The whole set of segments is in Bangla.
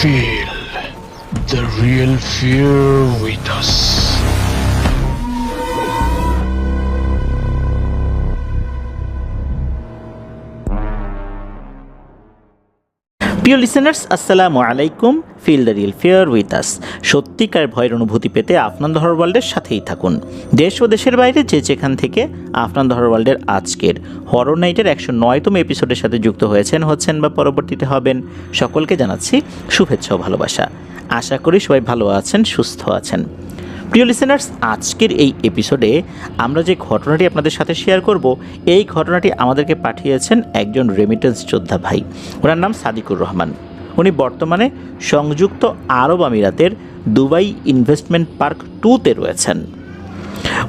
Feel the real fear with us. প্রিয় লিসেনার্স, আসসালামু আলাইকুম। Feel the real fear with us. সত্যিকার ভয়ের অনুভূতি পেতে আফনান হরর ওয়ার্ল্ডের সাথেই থাকুন। দেশ ও দেশের বাইরে যে যেখান থেকে আফনান হরর ওয়ার্ল্ডের আজকের হরর নাইটের 109তম এপিসোডের সাথে যুক্ত হচ্ছেন বা পরবর্তীতে হবেন, সকলকে জানাচ্ছি শুভেচ্ছা ও ভালোবাসা। আশা করি সবাই ভালো আছেন, সুস্থ আছেন। প্রিয় লিসেনার্স, আজকের এই এপিসোডে আমরা যে ঘটনাটি আপনাদের সাথে শেয়ার করব, এই ঘটনাটি আমাদেরকে পাঠিয়েছেন একজন রেমিটেন্স যোদ্ধা ভাই। ওনার নাম সাদিকুর রহমান। উনি বর্তমানে সংযুক্ত আরব আমিরাতের দুবাই ইনভেস্টমেন্ট পার্ক 2-তে রয়েছেন।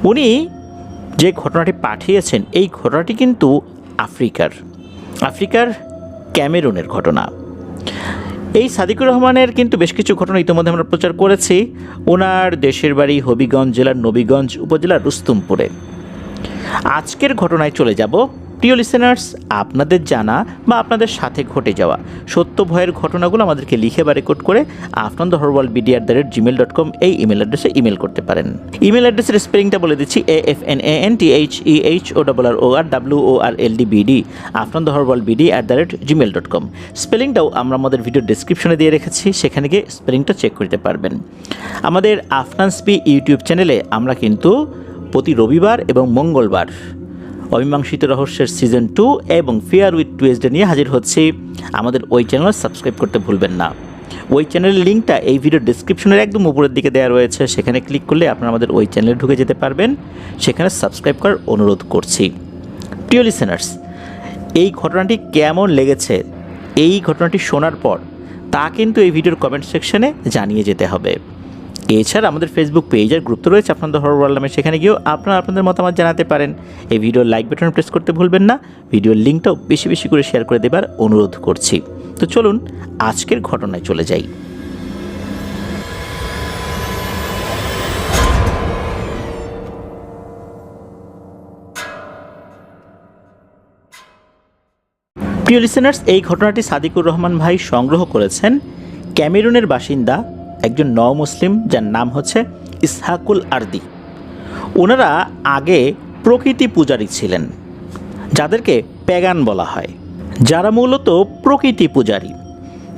উনি যে ঘটনাটি পাঠিয়েছেন, এই ঘটনাটি কিন্তু আফ্রিকার ক্যামেরুনের ঘটনা। এই সাদিকুর রহমানের কিন্তু বেশ কিছু ঘটনা ইতিমধ্যে আমরা প্রচার করেছি। ওনার দেশের বাড়ি হবিগঞ্জ জেলার নবীগঞ্জ উপজেলার রুস্তুমপুরে। আজকের ঘটনায় চলে যাব। প্রিয় লিসেনার্স, আপনাদের জানা বা আপনাদের সাথে ঘটে যাওয়া সত্য ভয়ের ঘটনাগুলো আমাদেরকে লিখে বা রেকর্ড করে afnanthehorrorworldbd@gmail.com এই ইমেল অ্যাড্রেসে ইমেল করতে পারেন। ইমেল অ্যাড্রেসের স্পেলিংটা বলে দিচ্ছি, AFNANTHEHORRORWORLDBD afnanthehorrorworldbd@gmail.com। স্পেলিংটাও আমরা আমাদের ভিডিও ডেসক্রিপশনে দিয়ে রেখেছি, সেখানে গিয়ে স্পেলিংটা চেক করতে পারবেন। আমাদের আফনান স্পি ইউটিউব চ্যানেলে আমরা কিন্তু প্রতি রবিবার এবং মঙ্গলবার অমীমাংসিত রহস্যের সিজন 2 এবং ফিয়ার উইথ টুয়েসডে নিয়ে হাজির হচ্ছি। আমাদের ওই চ্যানেল সাবস্ক্রাইব করতে ভুলবেন না। ওই চ্যানেলের লিঙ্কটা এই ভিডিও ডেসক্রিপশনের একদম উপরের দিকে দেওয়া রয়েছে, সেখানে ক্লিক করলে আপনারা আমাদের ওই চ্যানেলে ঢুকে যেতে পারবেন। সেখানে সাবস্ক্রাইব করার অনুরোধ করছি। প্রিয় লিসেনার্স, এই ঘটনাটি কেমন লেগেছে, এই ঘটনাটি শোনার পর তা কিন্তু এই ভিডিওর কমেন্ট সেকশনে জানিয়ে যেতে হবে। এছাড়া আমাদের ফেসবুক পেজ আর গ্রুপ তো রয়েছে আপনাদের হরর ওয়ার্ল্ড নামে, সেখানে গিয়েও আপনারা আপনাদের মতামত জানাতে পারেন। এই ভিডিওর লাইক বাটন প্রেস করতে ভুলবেন না। ভিডিওর লিঙ্কটাও বেশি বেশি করে শেয়ার করে দেবার অনুরোধ করছি। তো চলুন আজকের ঘটনায় চলে যাই। প্রিয় লিসেনার্স, এই ঘটনাটি সাদিকুর রহমান ভাই সংগ্রহ করেছেন ক্যামেরুনের বাসিন্দা একজন মুসলিম, যার নাম হচ্ছে ইসহাকুল আরদি। ওনারা আগে প্রকৃতি পূজারী ছিলেন, যাদেরকে প্যাগান বলা হয়, যারা মূলত প্রকৃতি পূজারী।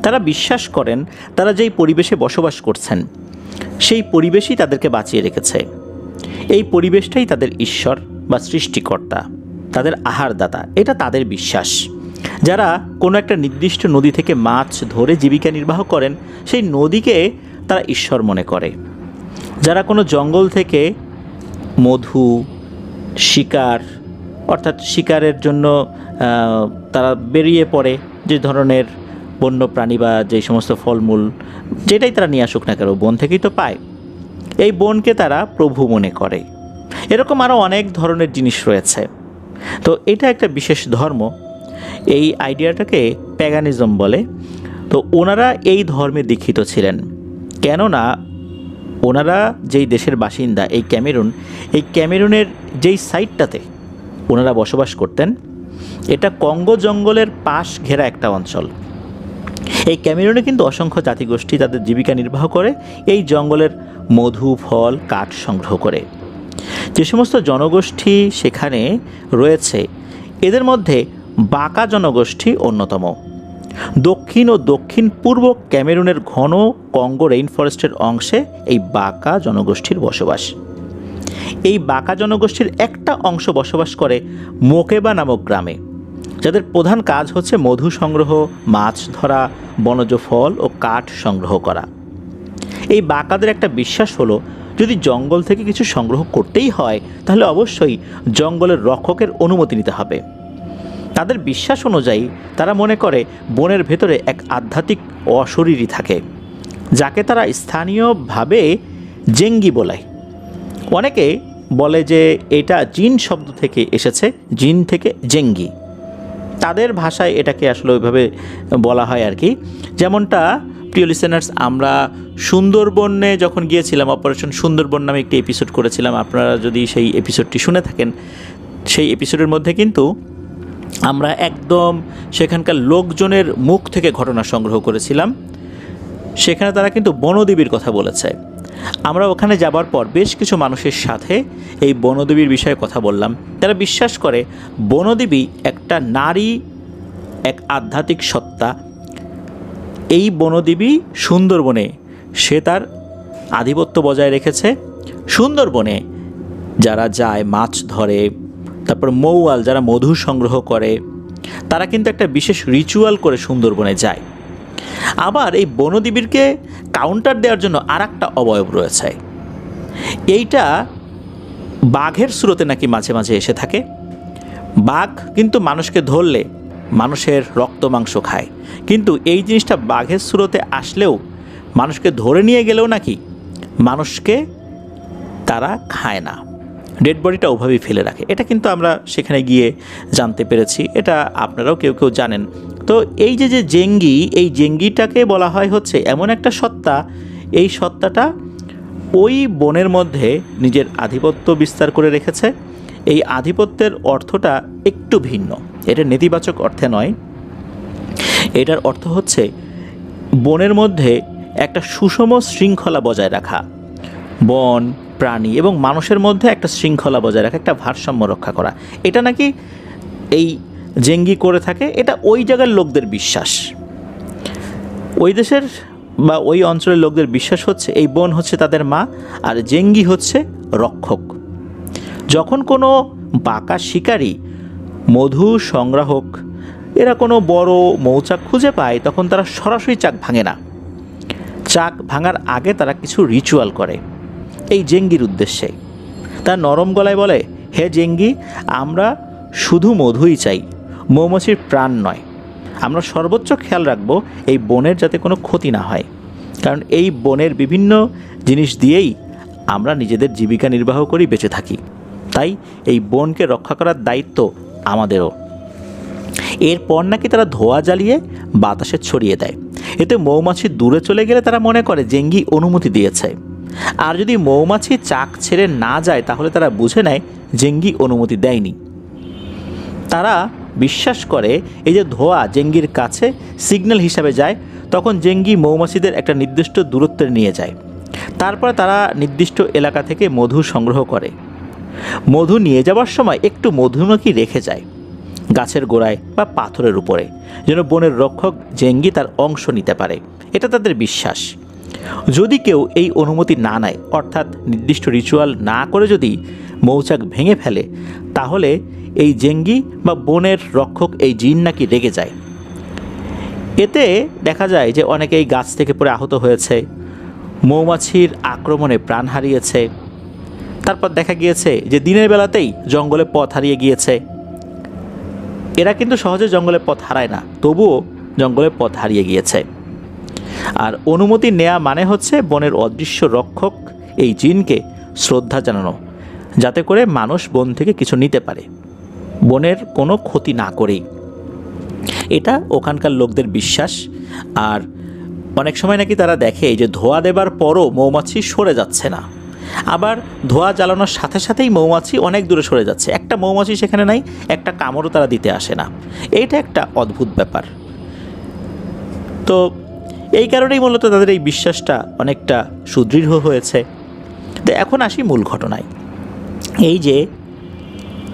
তারা বিশ্বাস করেন তারা যেই পরিবেশে বসবাস করছেন, সেই পরিবেশই তাদেরকে বাঁচিয়ে রেখেছে। এই পরিবেশটাই তাদের ঈশ্বর বা সৃষ্টিকর্তা, তাদের আহারদাতা, এটা তাদের বিশ্বাস। যারা কোনো একটা নির্দিষ্ট নদী থেকে মাছ ধরে জীবিকা নির্বাহ করেন, সেই নদীকে তারা ঈশ্বর মনে করে। যারা কোনো জঙ্গল থেকে মধু, শিকার, অর্থাৎ শিকারের জন্য তারা বেরিয়ে পড়ে, যে ধরনের বন্য প্রাণী বা যেই সমস্ত ফলমূল যেটাই তারা নিয়ে আসুক না কেন, বন থেকেই তো পায়, এই বনকে তারা প্রভু মনে করে। এরকম আরও অনেক ধরনের জিনিস রয়েছে। তো এটা একটা বিশেষ ধর্ম, এই আইডিয়াটাকে প্যাগানিজম বলে। তো ওনারা এই ধর্মে দীক্ষিত ছিলেন, কেননা ওনারা যেই দেশের বাসিন্দা, এই ক্যামেরুনের যেই সাইডটাতে ওনারা বসবাস করতেন, এটা কঙ্গো জঙ্গলের পাশ ঘেরা একটা অঞ্চল। এই ক্যামেরুনে কিন্তু অসংখ্য জাতিগোষ্ঠী তাদের জীবিকা নির্বাহ করে এই জঙ্গলের মধু, ফল, কাঠ সংগ্রহ করে। যে সমস্ত জনগোষ্ঠী সেখানে রয়েছে, এদের মধ্যে বাকা জনগোষ্ঠী অন্যতম। দক্ষিণ ও দক্ষিণ পূর্ব ক্যামেরুনের ঘন কঙ্গো রেইন ফরেস্টের অংশে এই বাকা জনগোষ্ঠীর বসবাস। এই বাকা জনগোষ্ঠীর একটা অংশ বসবাস করে মোকেবা নামক গ্রামে, যাদের প্রধান কাজ হচ্ছে মধু সংগ্রহ, মাছ ধরা, বনজ ফল ও কাঠ সংগ্রহ করা। এই বাকাদের একটা বিশ্বাস হলো, যদি জঙ্গল থেকে কিছু সংগ্রহ করতেই হয়, তাহলে অবশ্যই জঙ্গলের রক্ষকের অনুমতি নিতে হবে। তাদের বিশ্বাস অনুযায়ী তারা মনে করে বনের ভেতরে এক আধ্যাত্মিক অশরীরী থাকে, যাকে তারা স্থানীয়ভাবে জেঙ্গি বলায়। অনেকে বলে যে এটা জিন শব্দ থেকে এসেছে, জিন থেকে জেঙ্গি। তাদের ভাষায় এটাকে আসলে ওইভাবে বলা হয় আর কি। যেমনটা প্রিয় লিসেনার্স, আমরা সুন্দরবনে যখন গিয়েছিলাম, অপারেশন সুন্দরবন নামে একটি এপিসোড করেছিলাম। আপনারা যদি সেই এপিসোডটি শুনে থাকেন, সেই এপিসোডের মধ্যে কিন্তু আমরা একদম সেখানকার লোকজনের মুখ থেকে ঘটনা সংগ্রহ করেছিলাম। সেখানে তারা কিন্তু বনদেবীর কথা বলেছে। আমরা ওখানে যাবার পর বেশ কিছু মানুষের সাথে এই বনদেবীর বিষয়ে কথা বললাম। তারা বিশ্বাস করে বনদেবী একটা নারী, এক আধ্যাত্মিক সত্তা। এই বনদেবী সুন্দরবনে সে তার আধিপত্য বজায় রেখেছে। সুন্দরবনে যারা যায় মাছ ধরে, তারপর মৌয়াল যারা মধু সংগ্রহ করে, তারা কিন্তু একটা বিশেষ রিচুয়াল করে সুন্দরবনে যায়। আবার এই বনদেবীকে কাউন্টার দেওয়ার জন্য আর একটা অবয়ব রয়েছে। এইটা বাঘের স্রোতে নাকি মাঝে মাঝে এসে থাকে। বাঘ কিন্তু মানুষকে ধরলে মানুষের রক্ত মাংস খায়, কিন্তু এই জিনিসটা বাঘের স্রোতে আসলেও মানুষকে ধরে নিয়ে গেলেও নাকি মানুষকে তারা খায় না, ডেড বডিটা ওভাবেই ফেলে রাখে। এটা কিন্তু আমরা সেখানে গিয়ে জানতে পেরেছি, এটা আপনারাও কেউ কেউ জানেন। তো এই যে যে জেঙ্গি, এই জেঙ্গিটাকে বলা হয় হচ্ছে এমন একটা সত্তা, এই সত্তাটা ওই বনের মধ্যে নিজের আধিপত্য বিস্তার করে রেখেছে। এই আধিপত্যের অর্থটা একটু ভিন্ন, এটা নেতিবাচক অর্থে নয়। এটার অর্থ হচ্ছে বনের মধ্যে একটা সুষম শৃঙ্খলা বজায় রাখা, বন, প্রাণী এবং মানুষের মধ্যে একটা শৃঙ্খলা বজায় রাখা, একটা ভারসাম্য রক্ষা করা। এটা নাকি এই জেঙ্গি করে থাকে, এটা ওই জায়গার লোকদের বিশ্বাস। ওই দেশের বা ওই অঞ্চলের লোকদের বিশ্বাস হচ্ছে এই বন হচ্ছে তাদের মা, আর জেঙ্গি হচ্ছে রক্ষক। যখন কোনো বাঁকা শিকারী, মধু সংগ্রাহক এরা কোনো বড় মৌচাক খুঁজে পায়, তখন তারা সরাসরি চাক ভাঙে না। চাক ভাঙার আগে তারা কিছু রিচুয়াল করে এই জেঙ্গির উদ্দেশ্যে। তার নরম গলায় বলে, হে জেঙ্গি, আমরা শুধু মধুই চাই, মৌমাছির প্রাণ নয়। আমরা সর্বোচ্চ খেয়াল রাখবো এই বনের যাতে কোনো ক্ষতি না হয়, কারণ এই বনের বিভিন্ন জিনিস দিয়েই আমরা নিজেদের জীবিকা নির্বাহ করি, বেঁচে থাকি। তাই এই বনকে রক্ষা করার দায়িত্ব আমাদেরও। এরপর নাকি তারা ধোঁয়া জ্বালিয়ে বাতাসে ছড়িয়ে দেয়। এতে মৌমাছি দূরে চলে গেলে তারা মনে করে জেঙ্গি অনুমতি দিয়েছে, আর যদি মৌমাছি চাক ছেড়ে না যায় তাহলে তারা বুঝে নেয় জেঙ্গি অনুমতি দেয়নি। তারা বিশ্বাস করে এই যে ধোঁয়া জেঙ্গির কাছে সিগন্যাল হিসাবে যায়, তখন জেঙ্গি মৌমাছিদের একটা নির্দিষ্ট দূরত্বে নিয়ে যায়। তারপরে তারা নির্দিষ্ট এলাকা থেকে মধু সংগ্রহ করে। মধু নিয়ে যাওয়ার সময় একটু মধুমাখি রেখে যায় গাছের গোড়ায় বা পাথরের উপরে, যেন বনের রক্ষক জেঙ্গি তার অংশ নিতে পারে। এটা তাদের বিশ্বাস। যদি কেউ এই অনুমতি না নেয়, অর্থাৎ নির্দিষ্ট রিচুয়াল না করে যদি মৌচাক ভেঙে ফেলে, তাহলে এই জেঙ্গি বা বনের রক্ষক এই জিন নাকি রেগে যায়। এতে দেখা যায় যে অনেকেই গাছ থেকে পড়ে আহত হয়েছে, মৌমাছির আক্রমণে প্রাণ হারিয়েছে। তারপর দেখা গিয়েছে যে দিনের বেলাতেই জঙ্গলে পথ হারিয়ে গিয়েছে। এরা কিন্তু সহজে জঙ্গলে পথ হারায় না, তবুও জঙ্গলে পথ হারিয়ে গিয়েছে। আর অনুমতি নেওয়া মানে হচ্ছে বনের অদৃশ্য রক্ষক এই জিনকে শ্রদ্ধা জানানো, যাতে করে মানুষ বন থেকে কিছু নিতে পারে, বনের কোনো ক্ষতি না করেই। এটা ওখানকার লোকদের বিশ্বাস। আর অনেক সময় নাকি তারা দেখে যে ধোঁয়া দেবার পরও মৌমাছি সরে যাচ্ছে না, আবার ধোঁয়া জ্বালানোর সাথে সাথেই মৌমাছি অনেক দূরে সরে যাচ্ছে, একটা মৌমাছি সেখানে নাই, একটা কামড়ও তারা দিতে আসে না। এইটা একটা অদ্ভুত ব্যাপার। তো এই কারণেই মূলত তাদের এই বিশ্বাসটা অনেকটা সুদৃঢ় হয়েছে। তো এখন আসি মূল ঘটনায়। এই যে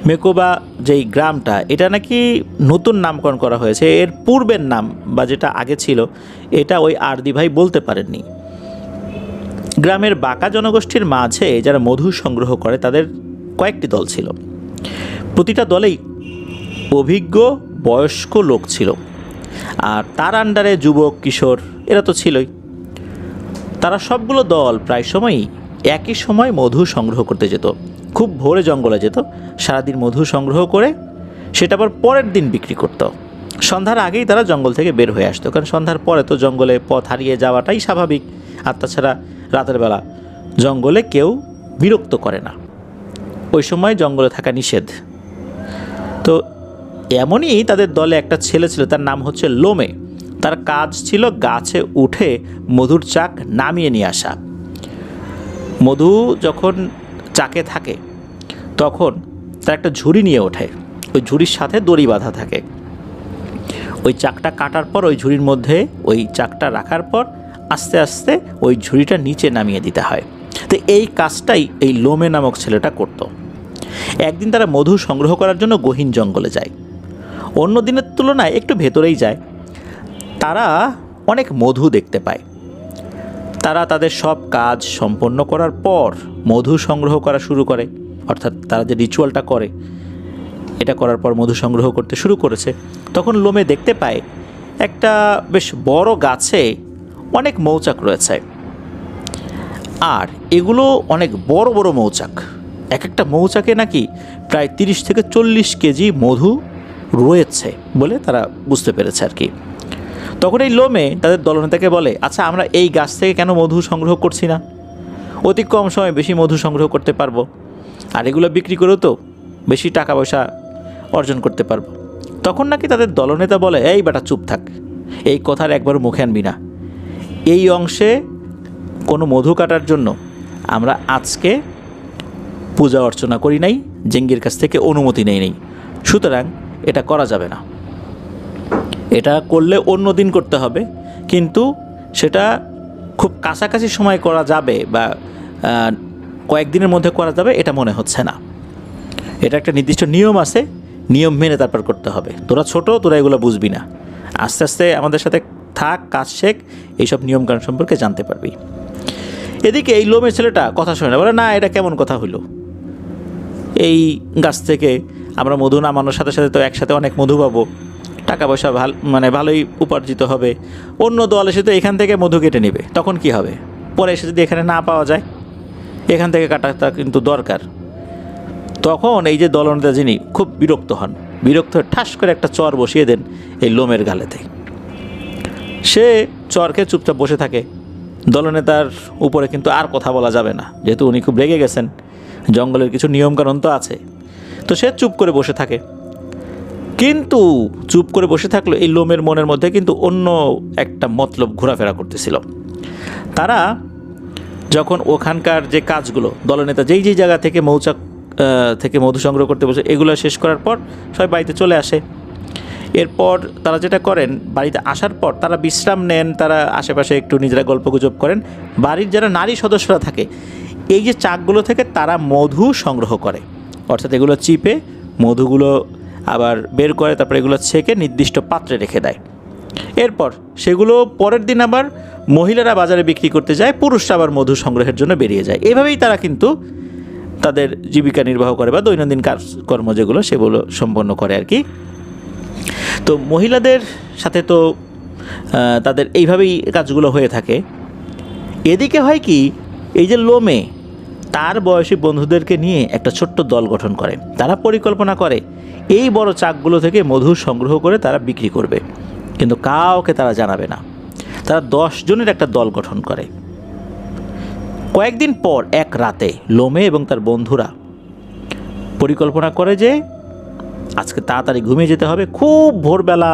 মেকোবা যেই গ্রামটা, এটা নাকি নতুন নামকরণ করা হয়েছে। এর পূর্বের নাম বা যেটা আগে ছিল, এটা ওই আরদি ভাই বলতে পারেননি। গ্রামের বাঁকা জনগোষ্ঠীর মাঝে যারা মধু সংগ্রহ করে তাদের কয়েকটি দল ছিল। প্রতিটা দলেই অভিজ্ঞ বয়স্ক লোক ছিল, আর তার আন্ডারে যুবক, কিশোর এরা তো ছিলই। তারা সবগুলো দল প্রায় সময়ই একই সময় মধু সংগ্রহ করতে যেত। খুব ভোরে জঙ্গলে যেত, সারাদিন মধু সংগ্রহ করে সেটা আবার পরের দিন বিক্রি করত। সন্ধ্যার আগেই তারা জঙ্গল থেকে বের হয়ে আসতো, কারণ সন্ধ্যার পরে তো জঙ্গলে পথ হারিয়ে যাওয়াটাই স্বাভাবিক। আর তাছাড়া রাতের বেলা জঙ্গলে কেউ বিরক্ত করে না, ওই সময় জঙ্গলে থাকা নিষেধ। তো এমনই তাদের দলে একটা ছেলে ছিল, তার নাম হচ্ছে লোমে। তার কাজ ছিল গাছে উঠে মধুর চাক নামিয়ে নিয়ে আসা। মধু যখন চাকে থাকে তখন তার একটা ঝুড়ি নিয়ে ওঠে, ওই ঝুড়ির সাথে দড়ি বাঁধা থাকে। ওই চাকটা কাটার পর ওই ঝুড়ির মধ্যে ওই চাকটা রাখার পর আস্তে আস্তে ওই ঝুড়িটা নিচে নামিয়ে দিতে হয়। তো এই কাজটাই এই লোমে নামক ছেলেটা করত। একদিন তারা মধু সংগ্রহ করার জন্য গহীন জঙ্গলে যায়। অন্য দিনের তুলনায় একটু ভেতরেই যায়। তারা অনেক মধু দেখতে পায়। তারা তাদের সব কাজ সম্পন্ন করার পর মধু সংগ্রহ করা শুরু করে, অর্থাৎ তারা যে রিচুয়ালটা করে এটা করার পর মধু সংগ্রহ করতে শুরু করেছে। তখন লোমে দেখতে পায় একটা বেশ বড় গাছে অনেক মৌচাক রয়েছে, আর এগুলো অনেক বড় বড় মৌচাক। এক একটা মৌচাকে নাকি প্রায় 30 থেকে 40 কেজি মধু রয়েছে বলে তারা বুঝতে পেরেছে আর কি। তখন এই লোমে তাদের দলনেতাকে বলে, আচ্ছা আমরা এই গাছ থেকে কেন মধু সংগ্রহ করছি না? অতি কম সময়ে বেশি মধু সংগ্রহ করতে পারবো, আর এগুলো বিক্রি করেও তো বেশি টাকা পয়সা অর্জন করতে পারবো। তখন নাকি তাদের দলনেতা বলে, এই বেটা চুপ থাক, এই কথার একবার মুখে আনবি না। এই অংশে কোনো মধু কাটার জন্য আমরা আজকে পূজা অর্চনা করি নাই, জেঙ্গির কাছ থেকে অনুমতি নেই, সুতরাং এটা করা যাবে না। এটা করলে অন্য দিন করতে হবে, কিন্তু সেটা খুব কাছাকাছি সময় করা যাবে বা কয়েকদিনের মধ্যে করা যাবে এটা মনে হচ্ছে না। এটা একটা নির্দিষ্ট নিয়ম আছে, নিয়ম মেনে তারপর করতে হবে। তোরা ছোট, তোরা এগুলো বুঝবি না, আস্তে আস্তে আমাদের সাথে থাক, কাজ শেখ, এইসব নিয়মকানুন সম্পর্কে জানতে পারবি। এদিকে এই লোমের ছেলেটা কথা শোনে না, বলে না এটা কেমন কথা হইলো, এই গাছ থেকে আমরা মধু নামানোর সাথে সাথে তো একসাথে অনেক মধু পাবো, টাকা পয়সা ভালোই উপার্জিত হবে। অন্য দল এসে তো এখান থেকে মধু কেটে নেবে, তখন কি হবে? পরে এসে যদি এখানে না পাওয়া যায়, এখান থেকে কাটাটা কিন্তু দরকার। তখন এই যে দলনেতা যিনি খুব বিরক্ত হন, বিরক্ত হয়ে ঠাস করে একটা চর বসিয়ে দেন এই লোমের গালেতে। সে চরকে চুপচাপ বসে থাকে। দলনেতার উপরে কিন্তু আর কথা বলা যাবে না, যেহেতু উনি খুব রেগে গেছেন, জঙ্গলের কিছু নিয়মকানুন তো আছে। তো সে চুপ করে বসে থাকে। কিন্তু চুপ করে বসে থাকলো এই লোমের মনের মধ্যে কিন্তু অন্য একটা মতলব ঘোরাফেরা করতেছিল। তারা যখন ওখানকার যে কাজগুলো, দলনেতা যেই জায়গা থেকে মৌচাক থেকে মধু সংগ্রহ করতে বসে, এগুলো শেষ করার পর সবাই বাড়িতে চলে আসে। এরপর তারা যেটা করেন, বাড়িতে আসার পর তারা বিশ্রাম নেন, তারা আশেপাশে একটু নিজেরা গল্পগুজব করেন। বাড়ির যারা নারী সদস্যরা থাকে, এই যে চাকগুলো থেকে তারা মধু সংগ্রহ করে, অর্থাৎ এগুলো চিপে মধুগুলো আবার বের করে, তারপরে এগুলো ছেঁকে নির্দিষ্ট পাত্রে রেখে দেয়। এরপর সেগুলো পরের দিন আবার মহিলারা বাজারে বিক্রি করতে যায়, পুরুষরা আবার মধু সংগ্রহের জন্য বেরিয়ে যায়। এভাবেই তারা কিন্তু তাদের জীবিকা নির্বাহ করে বা দৈনন্দিন কাজকর্ম যেগুলো সেগুলো সম্পন্ন করে আর কি। তো মহিলাদের সাথে তো তাদের এইভাবেই কাজগুলো হয়ে থাকে। এদিকে হয় কি, এই যে লোমে তার বয়সী বন্ধুদেরকে নিয়ে একটা ছোট্ট দল গঠন করে। তারা পরিকল্পনা করে এই বড় চাকগুলো থেকে মধু সংগ্রহ করে তারা বিক্রি করবে, কিন্তু কাউকে তারা জানাবে না। তারা 10 জনের একটা দল গঠন করে। কয়েকদিন পর এক রাতে লোমে এবং তার বন্ধুরা পরিকল্পনা করে যে আজকে তাড়াতাড়ি ঘুমিয়ে যেতে হবে, খুব ভোরবেলা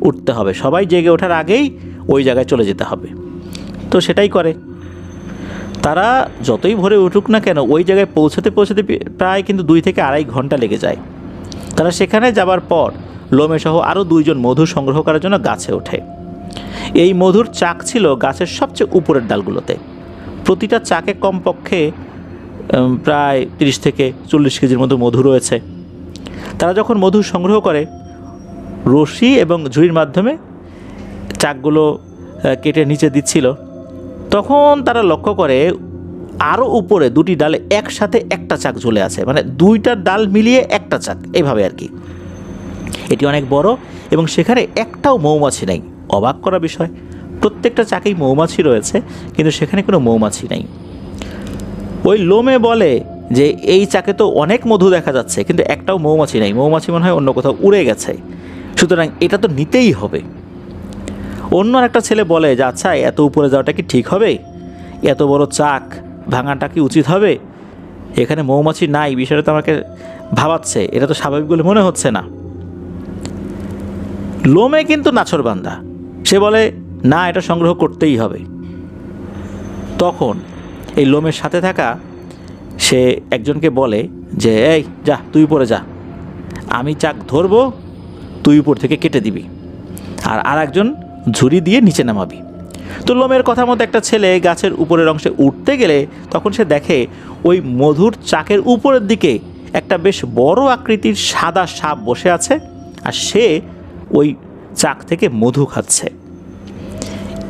উঠতে হবে, সবাই জেগে ওঠার আগেই ওই জায়গায় চলে যেতে হবে। তো সেটাই করে। তারা যতই ভোরে উঠুক না কেন, ওই জায়গায় পৌঁছাতে প্রায় কিন্তু 2 থেকে 2.5 ঘন্টা লেগে যায়। তারা সেখানে যাবার পর লোমে সহ আরও 2 জন মধু সংগ্রহ করার জন্য গাছে ওঠে। এই মধুর চাক ছিল গাছের সবচেয়ে উপরের ডালগুলোতে। প্রতিটা চাকে কমপক্ষে প্রায় 30 থেকে 40 কেজির মতো মধু রয়েছে। তারা যখন মধু সংগ্রহ করে, রশি এবং ঝুড়ির মাধ্যমে চাকগুলো কেটে নিচে দিচ্ছিল, তখন তারা লক্ষ্য করে আরও উপরে 2টি ডালে একসাথে একটা চাক ঝুলে আছে, মানে 2টা ডাল মিলিয়ে একটা চাক, এইভাবে আর কি। এটি অনেক বড় এবং সেখানে একটাও মৌমাছি নেই। অবাক করা বিষয়, প্রত্যেকটা চাকেই মৌমাছি রয়েছে, কিন্তু সেখানে কোনো মৌমাছি নেই। ওই লোমে বলে যে এই চাকে তো অনেক মধু দেখা যাচ্ছে, কিন্তু একটাও মৌমাছি নেই, মৌমাছি মনে হয় অন্য কোথাও উড়ে গেছে, সুতরাং এটা তো নিতেই হবে। অন্য একটা ছেলে বলে যে আচ্ছা, এত উপরে যাওয়াটা কি ঠিক হবে? এত বড় চাক ভাঙাটা কি উচিত হবে? এখানে মৌমাছি নাই, বিষয়টা তো আমাকে ভাবাচ্ছে, এটা তো স্বাভাবিক বলে মনে হচ্ছে না। লোমে কিন্তু নাছোড়বান্দা, সে বলে না, এটা সংগ্রহ করতেই হবে। তখন এই লোমের সাথে থাকা সে একজনকে বলে যে এই যা, তুই উপরে যা, আমি চাক ধরবো, তুই উপর থেকে কেটে দিবি, আর একজন ঝুড়ি দিয়ে নিচে নামাবি। তো লোমের কথা মতো একটা ছেলে গাছের উপরের অংশে উঠতে গেলে তখন সে দেখে ওই মধুর চাকের উপরের দিকে একটা বেশ বড় আকৃতির সাদা সাপ বসে আছে, আর সে ওই চাক থেকে মধু খাচ্ছে।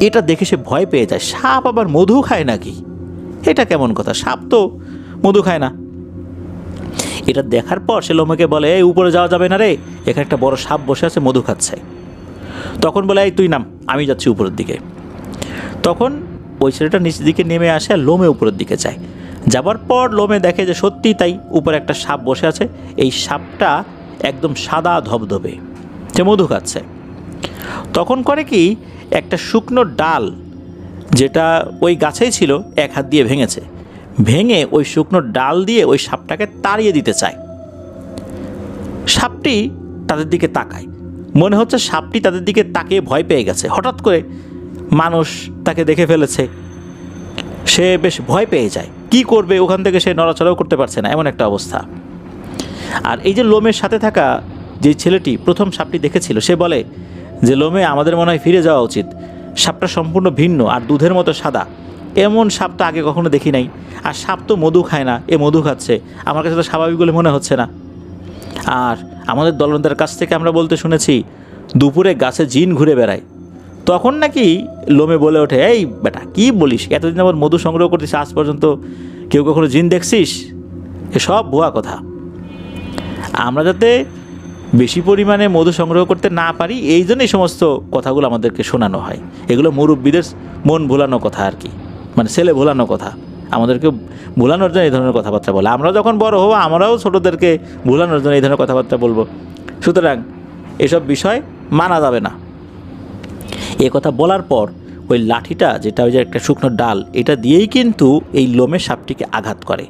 এটা দেখে সে ভয় পেয়ে যায়, সাপ আবার মধু খায় নাকি, এটা কেমন কথা, সাপ তো মধু খায় না। এটা দেখার পর সে লোমেকে বলে, এই উপরে যাওয়া যাবে না রে, এখানে একটা বড় সাপ বসে আছে মধু খাচ্ছে। তখন বলে, এই তুই নাম, আমি যাচ্ছি উপরের দিকে। তখন ওই ছেলেটা নিচের দিকে নেমে আসে আর লোমে উপরের দিকে যায়। যাবার পর লোমে দেখে যে সত্যি তাই, উপরে একটা সাপ বসে আছে। এই সাপটা একদম সাদা ধবধবে, সে মধু খাচ্ছে। তখন করে কি, একটা শুকনো ডাল যেটা ওই গাছেই ছিল এক হাত দিয়ে ভেঙেছে, ভেঙে ওই শুকনো ডাল দিয়ে ওই সাপটাকে তাড়িয়ে দিতে চায়। সাপটি তাদের দিকে তাকায়, মনে হচ্ছে সাপটি তাদের দিকে তাকিয়ে ভয় পেয়ে গেছে, হঠাৎ করে মানুষ তাকে দেখে ফেলেছে, সে বেশ ভয় পেয়ে যায়। কি করবে, ওখান থেকে সে নড়াচড়াও করতে পারছে না, এমন একটা অবস্থা। আর এই যে লোমের সাথে থাকা যে ছেলেটি প্রথম সাপটি দেখেছিল, সে বলে যে লোমে, আমাদের মনে হয় ফিরে যাওয়া উচিত, সাপটা সম্পূর্ণ ভিন্ন আর দুধের মতো সাদা, এমন সাপ তো আগে কখনো দেখি নাই, আর সাপ তো মধু খায় না, এ মধু খাচ্ছে, আমার কাছে তো স্বাভাবিক বলে মনে হচ্ছে না। আর আমাদের দলনেতার কাছ থেকে আমরা বলতে শুনেছি দুপুরে গাছে জিন ঘুরে বেড়ায়। তখন নাকি লোমে বলে ওঠে, এই বেটা কি বলিস, এতদিন আবার মধু সংগ্রহ করতেছিস, আজ পর্যন্ত কেউ কখনো জিন দেখছিস? এসব ভুয়া কথা। আমরা যাতে বেশি পরিমাণে মধু সংগ্রহ করতে না পারি, এই জন্য এই সমস্ত কথাগুলো আমাদেরকে শোনানো হয়। এগুলো মুরব্বীদের মন ভোলানো কথা আর কি, মানে ছেলে ভোলানো কথা, আমাদেরকে ভোলানোর জন্য এই ধরনের কথাবার্তা বলে। আমরা যখন বড় হবো আমরাও ছোটোদেরকে ভোলানোর জন্য এই ধরনের কথাবার্তা বলবো। সুতরাং এসব বিষয় মানা যাবে না। এ কথা বলার পর ওই লাঠিটা, যেটা ওই যে একটা শুকনো ডাল, এটা দিয়েই কিন্তু এই লোমে সাপটিকে আঘাত করে।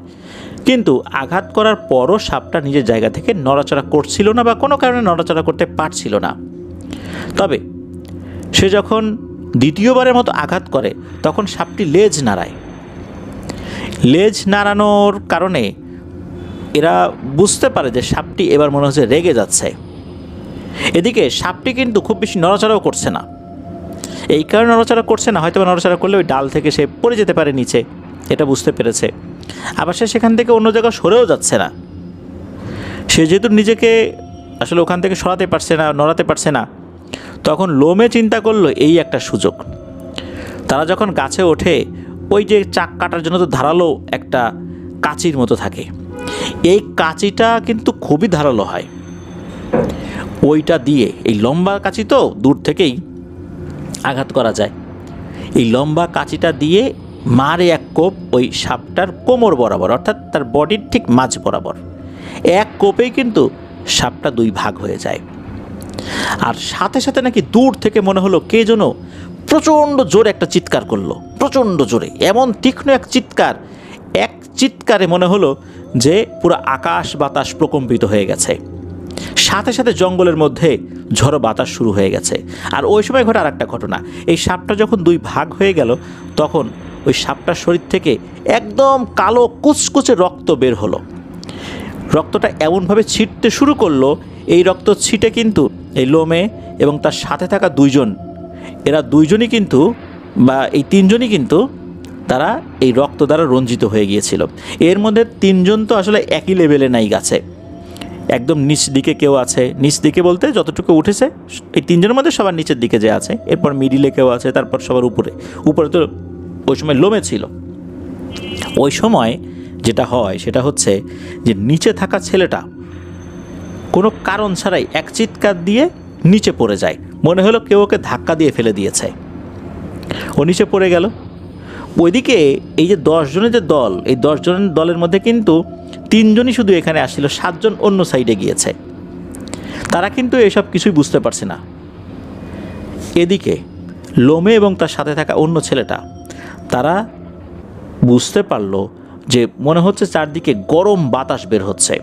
কিন্তু আঘাত করার পরও সাপটা নিজের জায়গা থেকে নড়াচড়া করছিল না, বা কোনো কারণে নড়াচড়া করতে পারছিল না। তবে সে যখন দ্বিতীয়বারের মতো আঘাত করে, তখন সাপটি লেজ নাড়ায়। লেজ নাড়ানোর কারণে এরা বুঝতে পারে যে সাপটি এবার মনে হচ্ছে রেগে যাচ্ছে। এদিকে সাপটি কিন্তু খুব বেশি নড়াচড়াও করছে না। এই কারণে নড়াচড়া করছে না, হয়তো নড়াচড়া করলে ওই ডাল থেকে সে পড়ে যেতে পারে নিচে, এটা বুঝতে পেরেছে। আবার সে সেখান থেকে অন্য জায়গায় সরেও যাচ্ছে না। সে যেহেতু নিজেকে আসলে ওখান থেকে সরাতে পারছে না, নড়াতে পারছে না, তখন লোমে চিন্তা করলো এই একটা সুযোগ। তারা যখন গাছে ওঠে, ওই যে চাক কাটার জন্য তো ধারালো একটা কাঁচির মতো থাকে, এই কাঁচিটা কিন্তু খুবই ধারালো হয়। ওইটা দিয়ে, এই লম্বা কাঁচি তো দূর থেকেই আঘাত করা যায়, এই লম্বা কাঁচিটা দিয়ে মারে এক কোপ ওই সাপটার কোমর বরাবর, অর্থাৎ তার বডির ঠিক মাঝ বরাবর। এক কোপেই কিন্তু সাপটা দুই ভাগ হয়ে যায়। আর সাথে সাথে নাকি দূর থেকে মনে হলো কে যেন প্রচণ্ড জোরে একটা চিৎকার করলো, প্রচণ্ড জোরে, এমন তীক্ষ্ণ এক চিৎকার, এক চিৎকারে মনে হলো যে পুরো আকাশ বাতাস প্রকম্পিত হয়ে গেছে। সাথে সাথে জঙ্গলের মধ্যে ঝড়ো বাতাস শুরু হয়ে গেছে। আর ওই সময় ঘটে আর একটা ঘটনা, এই সাপটা যখন দুই ভাগ হয়ে গেল, তখন ওই সাপটার শরীর থেকে একদম কালো কুচকুচে রক্ত বের হলো। রক্তটা এমনভাবে ছিটতে শুরু করলো, এই রক্ত ছিটে কিন্তু এই লোমে এবং তার সাথে থাকা দুইজন, এরা দুইজনই কিন্তু, বা এই তিনজনই কিন্তু, তারা এই রক্ত দ্বারা রঞ্জিত হয়ে গিয়েছিল। এর মধ্যে তিনজন তো আসলে একই লেভেলে নাই গাছে, একদম নিচ দিকে কেউ আছে, নিচ দিকে বলতে যতটুকু উঠেছে এই তিনজনের মধ্যে সবার নিচের দিকে যে আছে, এরপর মিডিলে কেউ আছে, তারপর সবার উপরে। উপরে তো ওই সময় লোমে ছিল। ওই সময় যেটা হয় সেটা হচ্ছে যে নিচে থাকা ছেলেটা কোনো কারণ ছাড়াই এক চিৎকার দিয়ে নিচে পড়ে যায়, মনে হলো কেউ ওকে ধাক্কা দিয়ে ফেলে দিয়েছে, ও নিচে পড়ে গেল। ওইদিকে এই যে 10 জনের যে দল, এই 10 জনের দলের মধ্যে কিন্তু 3 জনই শুধু এখানে আসছিল, 7 জন অন্য সাইডে গিয়েছে। তারা কিন্তু এসব কিছুই বুঝতে পারছে না। এদিকে লোমে এবং তার সাথে থাকা অন্য ছেলেটা, তারা বুঝতে পারলো যে মনে হচ্ছে চারদিকে গরম বাতাস বের হচ্ছে।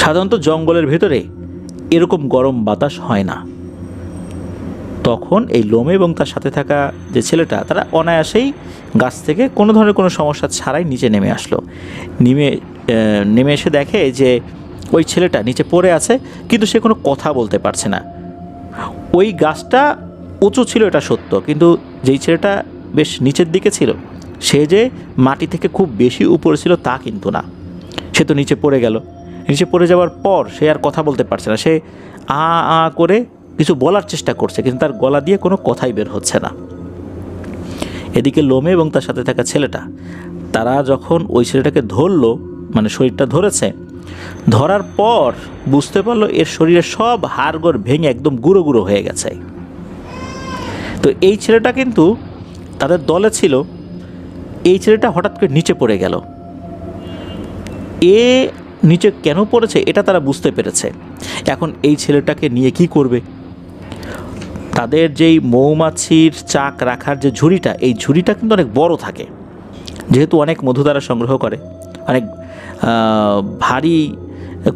সাধারণত জঙ্গলের ভেতরে এরকম গরম বাতাস হয় না। তখন এই লোমে এবং তার সাথে থাকা যে ছেলেটা, তারা অনায়াসেই গাছ থেকে কোনো ধরনের কোনো সমস্যা ছাড়াই নিচে নেমে আসলো। নেমে এসে দেখে যে ওই ছেলেটা নিচে পড়ে আছে, কিন্তু সে কোনো কথা বলতে পারছে না। ওই গাছটা উঁচু ছিল এটা সত্য, কিন্তু যেই ছেলেটা বেশ নিচের দিকে ছিল, সে যে মাটি থেকে খুব বেশি উপরে ছিল তা কিন্তু না। সে তো নিচে পড়ে গেল। নিচে পড়ে যাওয়ার পর সে আর কথা বলতে পারছে না। সে আ আ করে কিছু বলার চেষ্টা করছে, কিন্তু তার গলা দিয়ে কোনো কথাই বের হচ্ছে না। এদিকে লোমে এবং তার সাথে থাকা ছেলেটা, তারা যখন ওই ছেলেটাকে ধরলো, মানে শরীরটা ধরেছে, ধরার পর বুঝতে পারলো এর শরীরে সব হাড়গোড় ভেঙে একদম গুঁড়ো গুঁড়ো হয়ে গেছে। তো এই ছেলেটা কিন্তু তাদের দলে ছিল। এই ছেলেটা হঠাৎ করে নিচে পড়ে গেল। এ নিচে কেন পড়েছে এটা তারা বুঝতে পেরেছে। এখন এই ছেলেটাকে নিয়ে কি করবে? তাদের যেই মৌমাছির চাক রাখার যে ঝুড়িটা, এই ঝুড়িটা কিন্তু অনেক বড় থাকে, যেহেতু অনেক মধু তারা সংগ্রহ করে, অনেক ভারী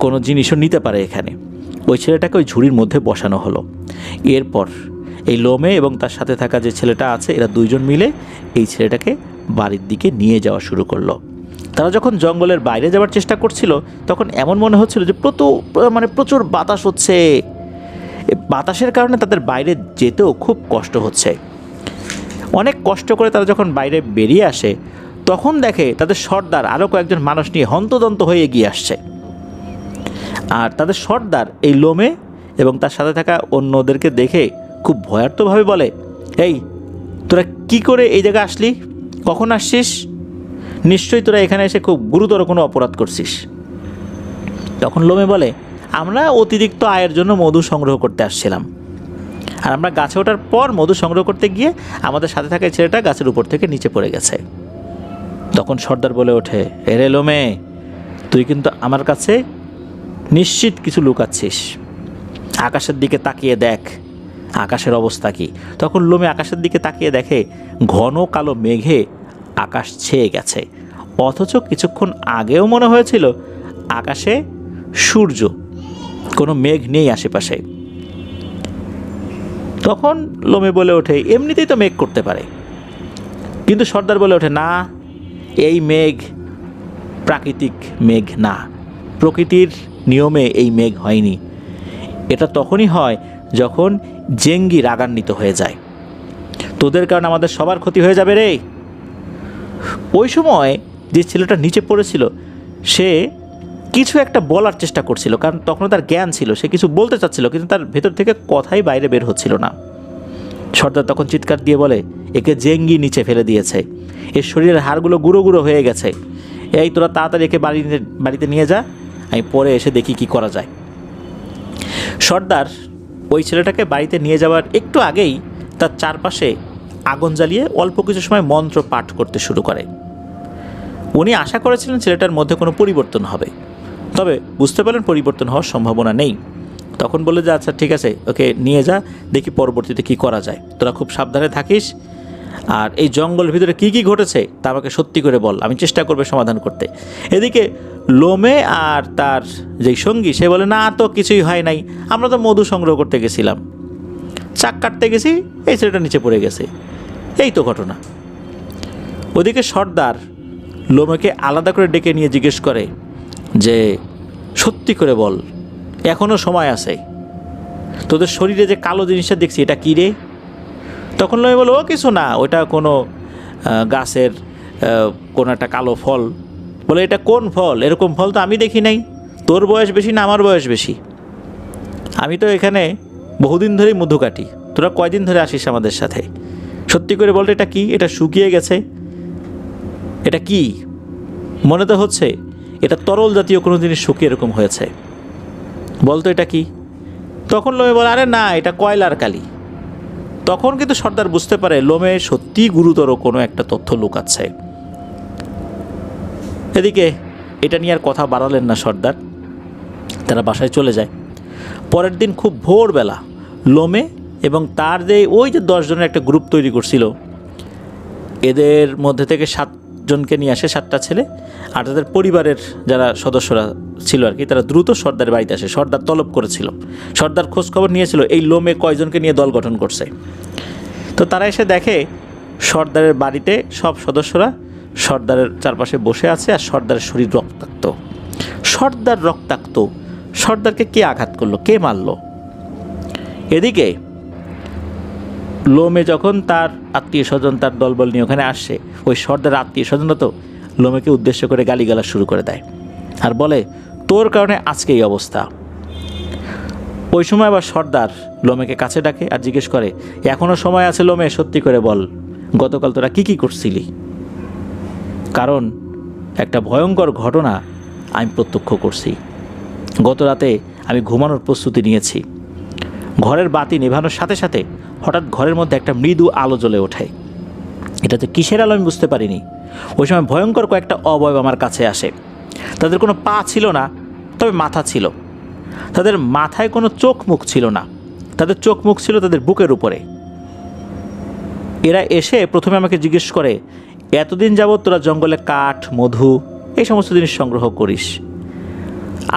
কোনো জিনিসও নিতে পারে এখানে। ওই ছেলেটাকে ওই ঝুড়ির মধ্যে বসানো হলো। এরপর এই লোমে এবং তার সাথে থাকা যে ছেলেটা আছে, এরা দুইজন মিলে এই ছেলেটাকে বাড়ির দিকে নিয়ে যাওয়া শুরু করলো। তারা যখন জঙ্গলের বাইরে যাওয়ার চেষ্টা করছিল, তখন এমন মনে হচ্ছিল যে প্রচুর বাতাস হচ্ছে। বাতাসের কারণে তাদের বাইরে যেতেও খুব কষ্ট হচ্ছে। অনেক কষ্ট করে তারা যখন বাইরে বেরিয়ে আসে, তখন দেখে তাদের সর্দার আরও কয়েকজন মানুষ নিয়ে হন্তদন্ত হয়ে এগিয়ে আসছে। আর তাদের সর্দার এই লোমে এবং তার সাথে থাকা অন্যদেরকে দেখে খুব ভয়ার্থভাবে বলে, এই তোরা কি করে এই জায়গায় আসলি? কখন আসছিস? নিশ্চয়ই তোরা এখানে এসে খুব গুরুতর কোনো অপরাধ করছিস। তখন লোমে বলে, আমরা অতিরিক্ত আয়ের জন্য মধু সংগ্রহ করতে আসছিলাম। আর আমরা গাছে ওঠার পর মধু সংগ্রহ করতে গিয়ে আমাদের সাথে থাকা ছেলেটা গাছের উপর থেকে নিচে পড়ে গেছে। তখন সর্দার বলে ওঠে, এরে লোমে, তুই কিন্তু আমার কাছে নিশ্চিত কিছু লুকাচ্ছিস। আকাশের দিকে তাকিয়ে দেখ আকাশের অবস্থা কি। তখন লোমে আকাশের দিকে তাকিয়ে দেখে ঘন কালো মেঘে আকাশ ছেয়ে গেছে, অথচ কিছুক্ষণ আগেও মনে হয়েছিল আকাশে সূর্য, কোনো মেঘ নেই আশেপাশে। তখন লোমে বলে ওঠে, এমনিতেই তো মেঘ করতে পারে। কিন্তু সর্দার বলে ওঠে, না, এই মেঘ প্রাকৃতিক মেঘ না, প্রকৃতির নিয়মে এই মেঘ হয়নি। এটা তখনই হয় যখন জেঙ্গি রাগান্বিত হয়ে যায়। তোদের কারণে আমাদের সবার ক্ষতি হয়ে যাবে রে। ওই সময় যে ছেলেটা নিচে পড়েছিল, সে কিছু একটা বলার চেষ্টা করছিল, কারণ তখন তার জ্ঞান ছিল, সে কিছু বলতে চাচ্ছিল, কিন্তু তার ভেতর থেকে কথাই বাইরে বের হচ্ছিল না। সর্দার তখন চিৎকার দিয়ে বলে, একে জেঙ্গি নিচে ফেলে দিয়েছে, এর শরীরের হাড়গুলো গুঁড়ো গুঁড়ো হয়ে গেছে। এই তোরা তাড়াতাড়ি একে বাড়িতে নিয়ে যা, আমি পরে এসে দেখি কি করা যায়। সর্দার ওই ছেলেটাকে বাড়িতে নিয়ে যাওয়ার একটু আগেই তার চারপাশে আগুন জ্বালিয়ে অল্প কিছু সময় মন্ত্র পাঠ করতে শুরু করে। উনি আশা করেছিলেন ছেলেটার মধ্যে কোনো পরিবর্তন হবে, তবে বুঝতে পারলেন পরিবর্তন হওয়ার সম্ভাবনা নেই। তখন বলে যে, আচ্ছা ঠিক আছে, ওকে নিয়ে যা, দেখি পরবর্তীতে কি করা যায়। তোরা খুব সাবধানে থাকিস, আর এই জঙ্গলের ভিতরে কি কি ঘটেছে তা আমাকে সত্যি করে বল, আমি চেষ্টা করবো সমাধান করতে। এদিকে লোমে আর তার যেই সঙ্গী, সে বলে, না তো কিছুই হয় নাই, আমরা তো মধু সংগ্রহ করতে গেছিলাম, চাক কাটতে গেছি, এই ছেলেটা নিচে পড়ে গেছে, এই তো ঘটনা। ওদিকে সর্দার লোমেকে আলাদা করে ডেকে নিয়ে জিজ্ঞেস করে যে, সত্যি করে বল, এখনও সময় আছে, তোদের শরীরে যে কালো জিনিসটা দেখছি এটা কী রে? তখন লোমে বলো, ও কিছু না, ওটা কোনো গাছের কোনো একটা কালো ফল। বলে, এটা কোন ফল? এরকম ফল তো আমি দেখি নাই। তোর বয়স বেশি না আমার বয়স বেশি? আমি তো এখানে বহুদিন ধরেই মধু কাটি, তোরা কয়দিন ধরে আসিস আমাদের সাথে? সত্যি করে বলতে এটা কি? এটা শুকিয়ে গেছে, এটা কি? মনে তো হচ্ছে এটা তরল জাতীয় কোনো জিনিস শুকিয়ে এরকম হয়েছে, বলতো এটা কি? তখন লোমে বলে, আরে না, এটা কয়লার কালি। তখন কিন্তু সর্দার বুঝতে পারে লোমে সত্যিই গুরুতর কোনো একটা তথ্য লুকাচ্ছে। এদিকে এটা নিয়ে আর কথা বাড়ালেন না সর্দার, তারা বাসায় চলে যায়। পরের দিন খুব ভোরবেলা লোমে এবং তার ওই যে 10 জনের একটা গ্রুপ তৈরি করছিল, এদের মধ্যে থেকে 7 জনকে নিয়ে আসে, 7টা ছেলে, আর তাদের পরিবারের যারা সদস্যরা ছিল আর কি, তারা দ্রুত সর্দারের বাড়িতে আসে। সর্দার তলব করেছিল, সর্দার খোঁজখবর নিয়েছিল এই লোমে কয়জনকে নিয়ে দল গঠন করছে। তো তারা এসে দেখে সর্দারের বাড়িতে সব সদস্যরা সর্দারের চারপাশে বসে আছে, আর সর্দারের শরীর রক্তাক্ত। সর্দার রক্তাক্ত, সর্দারকে কে আঘাত করলো, কে মারল? এদিকে লোমে যখন তার আত্মীয় স্বজন তার দলবল নিয়ে ওখানে আসছে, ওই সর্দার আত্মীয় স্বজনরা তো লোমেকে উদ্দেশ্য করে গালিগালা শুরু করে দেয় আর বলে তোর কারণে আজকে এই অবস্থা। ওই সময় আবার সর্দার লোমেকে কাছে ডাকে আর জিজ্ঞেস করে, এখনও সময় আছে লোমে, সত্যি করে বল গতকাল তোরা কি করছিলি, কারণ একটা ভয়ঙ্কর ঘটনা আমি প্রত্যক্ষ করছি। গত রাতে আমি ঘুমানোর প্রস্তুতি নিয়েছি, ঘরের বাতি নেভানোর সাথে সাথে হঠাৎ ঘরের মধ্যে একটা মৃদু আলো জ্বলে ওঠে। এটা যে কিসের আলো আমি বুঝতে পারিনি। ওই সময় ভয়ঙ্কর কয়েকটা অবয়ব আমার কাছে আসে। তাদের কোনো পা ছিল না, তবে মাথা ছিল। তাদের মাথায় কোনো চোখ মুখ ছিল না, তাদের চোখ মুখ ছিল তাদের বুকের উপরে। এরা এসে প্রথমে আমাকে জিজ্ঞেস করে, এতদিন যাবৎ তোরা জঙ্গলে কাঠ, মধু এই সমস্ত জিনিস সংগ্রহ করিস,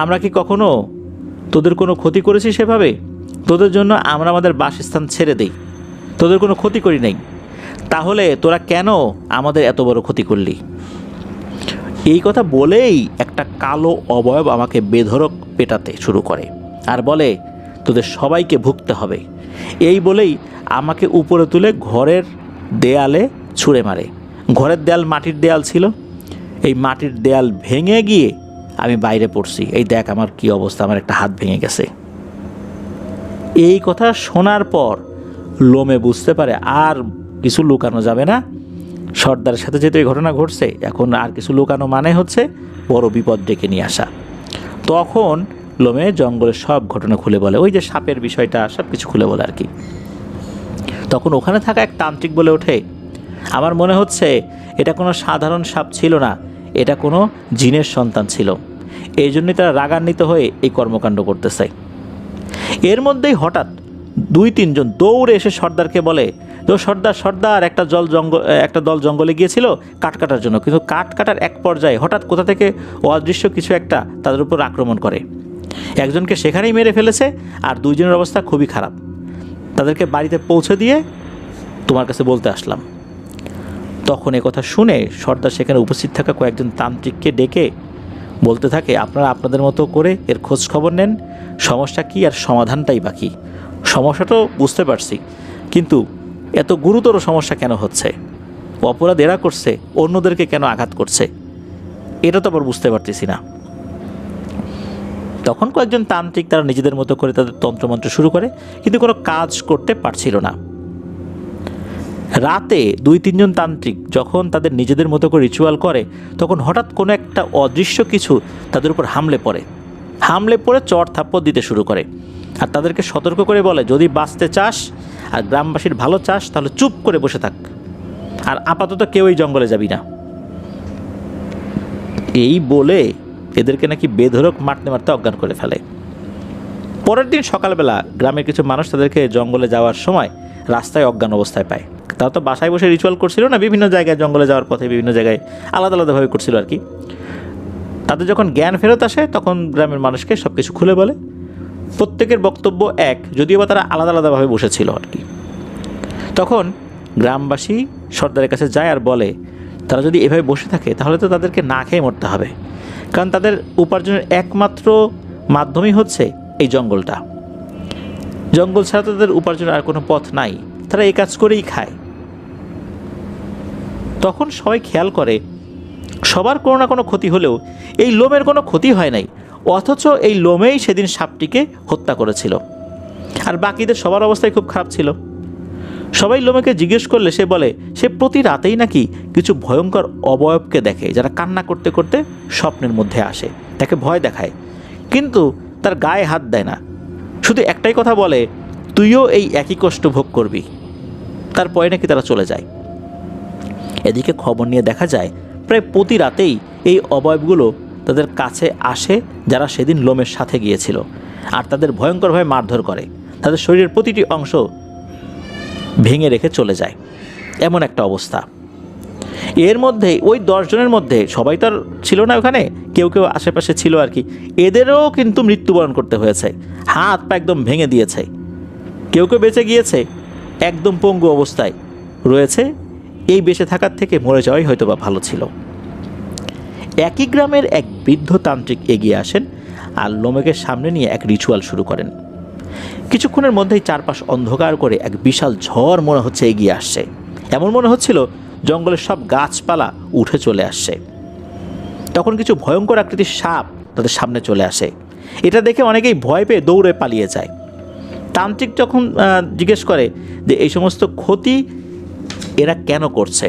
আমরা কি কখনো তোদের কোনো ক্ষতি করেছি? সেভাবে তোদের জন্য আমরা আমাদের বাসস্থান ছেড়ে দিই, তোদের কোনো ক্ষতি করি নাই, তাহলে তোরা কেন আমাদের এত বড় ক্ষতি করলি? এই কথা বলেই একটা কালো অবয়ব আমাকে বেধড়ক পেটাতে শুরু করে আর বলে তোদের সবাইকে ভুগতে হবে। এই বলেই আমাকে উপরে তুলে ঘরের দেয়ালে ছুঁড়ে মারে। ঘরের দেয়াল মাটির দেয়াল ছিল, এই মাটির দেয়াল ভেঙে গিয়ে আমি বাইরে পড়ছি। এই দেখ আমার কি অবস্থা, আমার একটা হাত ভেঙে গেছে। এই কথা শোনার পর লোমে বুঝতে পারে আর কিছু লুকানো যাবে না। সর্দারের সাথে যেহেতু এই ঘটনা ঘটছে, এখন আর কিছু লুকানো মানে হচ্ছে বড় বিপদ ডেকে নিয়ে আসা। তখন লোমে জঙ্গলের সব ঘটনা খুলে বলে, ওই যে সাপের বিষয়টা সব কিছু খুলে বলে আর কি। তখন ওখানে থাকা এক তান্ত্রিক বলে ওঠে, আমার মনে হচ্ছে এটা কোনো সাধারণ সাপ ছিল না, এটা কোনো জিনের সন্তান ছিল, এই জন্যই তারা রাগান্বিত হয়ে এই কর্মকাণ্ড করতেছে। এর মধ্যেই হঠাৎ 2-3 জন দৌড়ে এসে সর্দারকে বলে, তো সর্দার একটা দল জঙ্গলে গিয়েছিল কাঠ কাটার জন্য, কিন্তু কাঠ কাটার এক পর্যায়ে হঠাৎ কোথা থেকে অদৃশ্য কিছু একটা তাদের উপর আক্রমণ করে, একজনকে সেখানেই মেরে ফেলেছে আর 2 জনের অবস্থা খুবই খারাপ। তাদেরকে বাড়িতে পৌঁছে দিয়ে তোমার কাছে বলতে আসলাম। তখন কথা শুনে সর্দার সেখানে উপস্থিত থাকা কয়েকজন তান্ত্রিককে ডেকে বলতে থাকে, আপনারা আপনাদের মতো করে এর খোঁজ খবর নেন, সমস্যা কী আর সমাধানটাই বাকি। সমস্যা তো বুঝতে পারছি, কিন্তু এত গুরুতর সমস্যা কেন হচ্ছে, অপরাধ এরা করছে, অন্যদেরকে কেন আঘাত করছে, এটা তো আবার বুঝতে পারতেছি না। তখন কয়েকজন তান্ত্রিক তারা নিজেদের মতো করে তাদের তন্ত্রমন্ত্র শুরু করে, কিন্তু কোনো কাজ করতে পারছিল না। রাতে 2-3 জন তান্ত্রিক যখন তাদের নিজেদের মতো করে রিচুয়াল করে, তখন হঠাৎ কোনো একটা অদৃশ্য কিছু তাদের উপর হামলে পড়ে চড় থাপ্পড় দিতে শুরু করে আর তাদেরকে সতর্ক করে বলে, যদি বাঁচতে চাস আর গ্রামবাসীর ভালো চাস তাহলে চুপ করে বসে থাক, আর আপাতত কেউই জঙ্গলে যাবি না। এই বলে এদেরকে নাকি বেধড়ক মারতে মারতে অজ্ঞান করে ফেলে। পরের দিন সকালবেলা গ্রামের কিছু মানুষ তাদেরকে জঙ্গলে যাওয়ার সময় রাস্তায় অজ্ঞান অবস্থায় পায়। তারা তো বাসায় বসে রিচুয়াল করছিল না, বিভিন্ন জায়গায় জঙ্গলে যাওয়ার পথে বিভিন্ন জায়গায় আলাদা আলাদাভাবে করছিল আর কি। তাদের যখন জ্ঞান ফেরত আসে তখন গ্রামের মানুষকে সব কিছু খুলে বলে। প্রত্যেকের বক্তব্য এক, যদিও বা তারা আলাদা আলাদাভাবে বসেছিল আর কি। তখন গ্রামবাসী সর্দারের কাছে যায় আর বলে, তারা যদি এভাবে বসে থাকে তাহলে তো তাদেরকে না খেয়ে মরতে হবে, কারণ তাদের উপার্জনের একমাত্র মাধ্যমই হচ্ছে এই জঙ্গলটা। জঙ্গল ছাড়া তাদের উপার্জনের আর কোনো পথ নাই, তারা এই কাজ করেই খায়। তখন সবাই খেয়াল করে সবার কোনো না কোনো ক্ষতি হলেও এই লোমের কোনো ক্ষতি হয় নাই, অথচ এই লোমেই সেদিন সাপটিকে হত্যা করেছিল। আর বাকিদের সবার অবস্থায় খুব খারাপ ছিল। সবাই লোমেকে জিজ্ঞেস করলে সে বলে সে প্রতি রাতেই নাকি কিছু ভয়ঙ্কর অবয়বকে দেখে, যারা কান্না করতে করতে স্বপ্নের মধ্যে আসে, তাকে ভয় দেখায়, কিন্তু তার গায়ে হাত দেয় না, শুধু একটাই কথা বলে, তুইও এই একই কষ্ট ভোগ করবি। তারপরে নাকি তারা চলে যায়। এদিকে খবর নিয়ে দেখা যায় প্রায় প্রতি রাতেই এই অবয়বগুলো তাদের কাছে আসে যারা সেদিন লোমের সাথে গিয়েছিল, আর তাদের ভয়ঙ্করভাবে মারধর করে, তাদের শরীরের প্রতিটি অংশ ভেঙে রেখে চলে যায়। এমন একটা অবস্থা। এর মধ্যে ওই 10 জনের মধ্যে সবাই তো আর ছিল না ওখানে, কেউ কেউ আশেপাশে ছিল আর কি, এদেরও কিন্তু মৃত্যুবরণ করতে হয়েছে, হাত পা একদম ভেঙে দিয়েছে। কেউ কেউ বেঁচে গিয়েছে, একদম পঙ্গু অবস্থায় রয়েছে। এই বেঁচে থাকার থেকে মরে যাওয়াই হয়তো বা ভালো ছিল। একই গ্রামের এক বৃদ্ধ তান্ত্রিক এগিয়ে আসেন আর লোমেকে সামনে নিয়ে এক রিচুয়াল শুরু করেন। কিছুক্ষণের মধ্যেই চারপাশ অন্ধকার করে এক বিশাল ঝড় মনে হচ্ছে এগিয়ে আসছে। এমন মনে হচ্ছিল জঙ্গলের সব গাছপালা উঠে চলে আসছে। তখন কিছু ভয়ঙ্কর আকৃতির সাপ তাদের সামনে চলে আসে। এটা দেখে অনেকেই ভয় পেয়ে দৌড়ে পালিয়ে যায়। তান্ত্রিক যখন জিজ্ঞেস করে যে এই সমস্ত ক্ষতি এরা কেন করছে,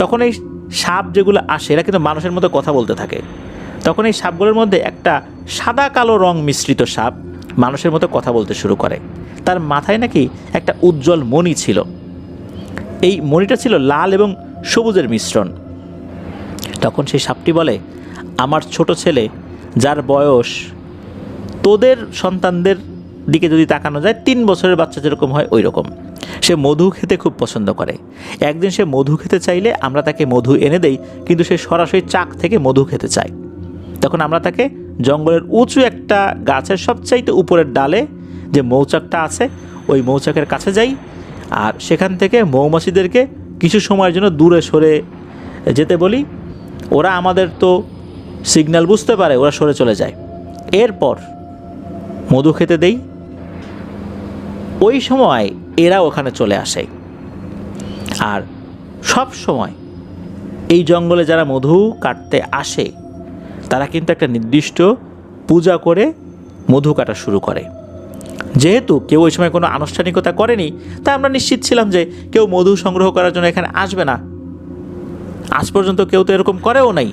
তখন এই সাপ যেগুলো আসে এরা কিন্তু মানুষের মতো কথা বলতে থাকে। তখন এই সাপগুলোর মধ্যে একটা সাদা কালো রং মিশ্রিত সাপ মানুষের মতো কথা বলতে শুরু করে। তার মাথায় নাকি একটা উজ্জ্বল মণি ছিল। এই মণিটা ছিল লাল এবং সবুজের মিশ্রণ। তখন সেই সাপটি বলে, আমার ছোট ছেলে, যার বয়স তোদের সন্তানদের দিকে যদি তাকানো যায় 3 বছরের বাচ্চা যেরকম হয় ওই রকম, সে মধু খেতে খুব পছন্দ করে। একদিন সে মধু খেতে চাইলে আমরা তাকে মধু এনে দেই, কিন্তু সে সরাসরি চাক থেকে মধু খেতে চায়। তখন আমরা তাকে জঙ্গলের উঁচু একটা গাছের সবচাইতে উপরের ডালে যে মৌচাকটা আছে ওই মৌচাকের কাছে যাই, আর সেখান থেকে মৌমাছিদেরকে কিছু সময়ের জন্য দূরে সরে যেতে বলি। ওরা আমাদের তো সিগন্যাল বুঝতে পারে, ওরা সরে চলে যায়। এরপর মধু খেতে দেই, ওই সময় এরা ওখানে চলে আসে। আর সব সময় এই জঙ্গলে যারা মধু কাটতে আসে তারা কিন্তু একটা নির্দিষ্ট পূজা করে মধু কাটা শুরু করে। যেহেতু কেউ ওই সময় কোনো আনুষ্ঠানিকতা করেনি, তাই আমরা নিশ্চিত ছিলাম যে কেউ মধু সংগ্রহ করার জন্য এখানে আসবে না। আজ পর্যন্ত কেউ তো এরকম করেও নাই,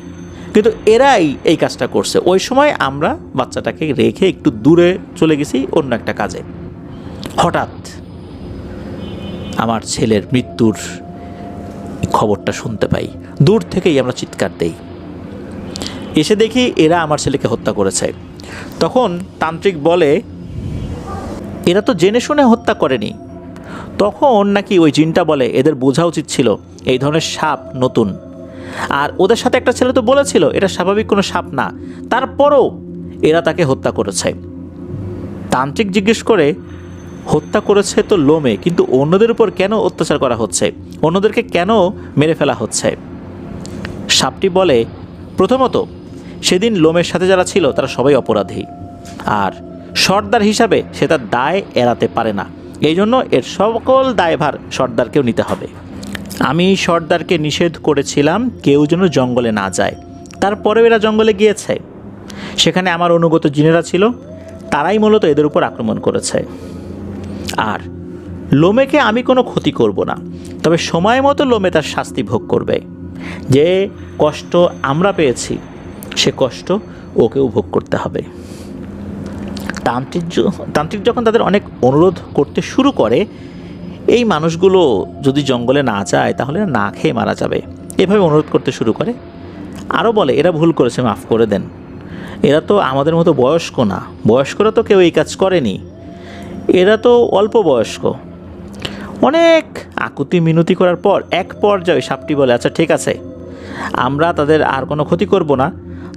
কিন্তু এরাই এই কাজটা করছে। ওই সময় আমরা বাচ্চাটাকে রেখে একটু দূরে চলে গেছি অন্য একটা কাজে। হঠাৎ আমার ছেলের মৃত্যুর খবরটা শুনতে পাই। দূর থেকেই আমরা চিৎকার দেই। এসে দেখি এরা আমার ছেলেকে হত্যা করেছে। তখন তান্ত্রিক বলে, এরা তো জেনে শুনে হত্যা করেনি। তখন নাকি ওই জিনটা বলে, এদের বোঝা উচিত ছিল এই ধরনের সাপ নতুন, আর ওদের সাথে একটা ছেলে তো বলেছিল এটা স্বাভাবিক কোনো সাপ না, তারপরও এরা তাকে হত্যা করেছে। তান্ত্রিক জিজ্ঞেস করে, হত্যা করেছে তো লোমে, কিন্তু অন্যদের উপর কেন অত্যাচার করা হচ্ছে, অন্যদেরকে কেন মেরে ফেলা হচ্ছে? সাপটি বলে, প্রথমত সেদিন লোমের সাথে যারা ছিল তারা সবাই অপরাধী, আর সর্দার হিসাবে সে তার দায় এড়াতে পারে না, এই জন্য এর সকল দায়ভার সর্দারকেও নিতে হবে। আমি সর্দারকে নিষেধ করেছিলাম কেউ যেন জঙ্গলে না যায়, তারপরেও এরা জঙ্গলে গিয়েছে। সেখানে আমার অনুগত জিনেরা ছিল, তারাই মূলত এদের উপর আক্রমণ করেছে। আর লোমেকে আমি কোনো ক্ষতি করব না, তবে সময় মতো লোমে তার শাস্তি ভোগ করবে। যে কষ্ট আমরা পেয়েছি সে কষ্ট ওকেও ভোগ করতে হবে। তান্ত্রিক যখন তাদের অনেক অনুরোধ করতে শুরু করে, এই মানুষগুলো যদি জঙ্গলে না যায় তাহলে না খেয়ে মারা যাবে, এভাবে অনুরোধ করতে শুরু করে। আরও বলে, এরা ভুল করেছে, মাফ করে দেন, এরা তো আমাদের মতো বয়স্ক না, বয়স্করা তো কেউ এই কাজ করেনি, এরা তো অল্প বয়স্ক। অনেক আকুতি মিনতি করার পর এক পর্যায়ে সাপটি বলে, আচ্ছা ঠিক আছে, আমরা তাদের আর কোনো ক্ষতি করব না,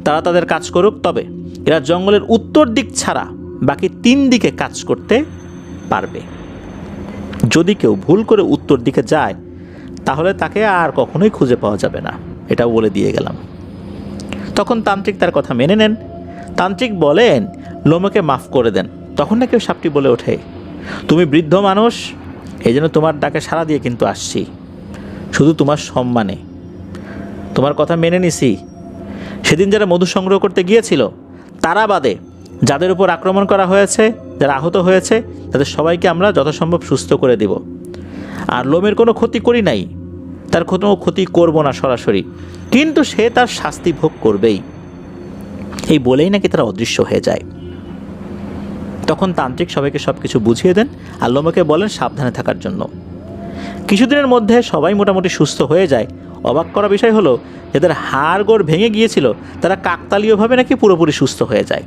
তারা তাদের কাজ করুক, তবে এরা জঙ্গলের উত্তর দিক ছাড়া বাকি 3 দিকে কাজ করতে পারবে। যদি কেউ ভুল করে উত্তর দিকে যায় তাহলে তাকে আর কখনোই খুঁজে পাওয়া যাবে না, এটাও বলে দিয়ে গেলাম। তখন তান্ত্রিক তার কথা মেনে নেন। তান্ত্রিক বলেন, লোমকে মাফ করে দেন। তখন না কেউ সাপটি বলে ওঠে, তুমি বৃদ্ধ মানুষ, এই জন্য তোমার ডাকে সাড়া দিয়ে কিন্তু আসছি, শুধু তোমার সম্মানে তোমার কথা মেনে নিছি। সেদিন যারা মধু সংগ্রহ করতে গিয়েছিল তারা বাদে যাদের উপর আক্রমণ করা হয়েছে, যারা আহত হয়েছে, তাদের সবাইকে আমরা যথাসম্ভব সুস্থ করে দেব। আর লোমের কোনো ক্ষতি করি নাই, তার কোনো ক্ষতি করব না সরাসরি, কিন্তু সে তার শাস্তি ভোগ করবেই। এই বলেই নাকি তারা অদৃশ্য হয়ে যায়। তখন তান্ত্রিক সবাইকে সব কিছু বুঝিয়ে দেন আর লোমকে বলেন সাবধানে থাকার জন্য। কিছুদিনের মধ্যে সবাই মোটামুটি সুস্থ হয়ে যায়। অবাক করা বিষয় হলো, যাদের হাড়গোড় ভেঙে গিয়েছিল তারা কাকতালীয়ভাবে নাকি পুরোপুরি সুস্থ হয়ে যায়।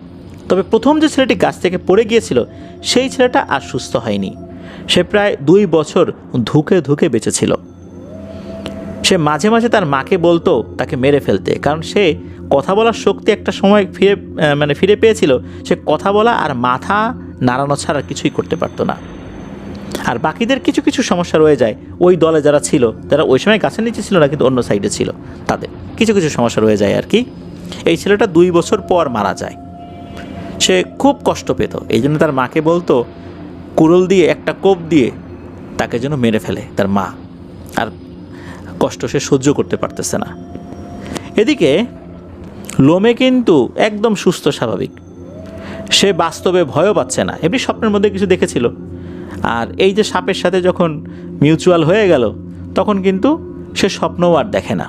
তবে প্রথম যে ছেলেটি গাছ থেকে পড়ে গিয়েছিল সেই ছেলেটা আর সুস্থ হয়নি। সে প্রায় 2 বছর ধুকে ধুকে বেঁচেছিল। সে মাঝে মাঝে তার মাকে বলতো তাকে মেরে ফেলতে, কারণ সে কথা বলার শক্তি একটা সময় ফিরে পেয়েছিল। সে কথা বলা আর মাথা নাড়ানো ছাড়া কিছুই করতে পারতো না। আর বাকিদের কিছু কিছু সমস্যা রয়ে যায়, ওই দলে যারা ছিল, যারা ওই সময় গাছের নিচে ছিল না কিন্তু অন্য সাইডে ছিল, তাদের কিছু কিছু সমস্যা রয়ে যায় আর কি। এই ছেলেটা 2 বছর পর মারা যায়। সে খুব কষ্ট পেত, এই জন্য তার মাকে বলতো কুড়ুল দিয়ে একটা কোপ দিয়ে তাকে যেন মেরে ফেলে তার মা। আর কষ্ট সে সহ্য করতে পারতেছে না। এদিকে লোমে কিন্তু একদম সুস্থ স্বাভাবিক, সে বাস্তবে ভয়ও পাচ্ছে না, এমনি স্বপ্নের মধ্যে কিছু দেখেছিল। আর এই যে সাপের সাথে যখন মিউচুয়াল হয়ে গেল তখন কিন্তু সে স্বপ্নও আর দেখে না।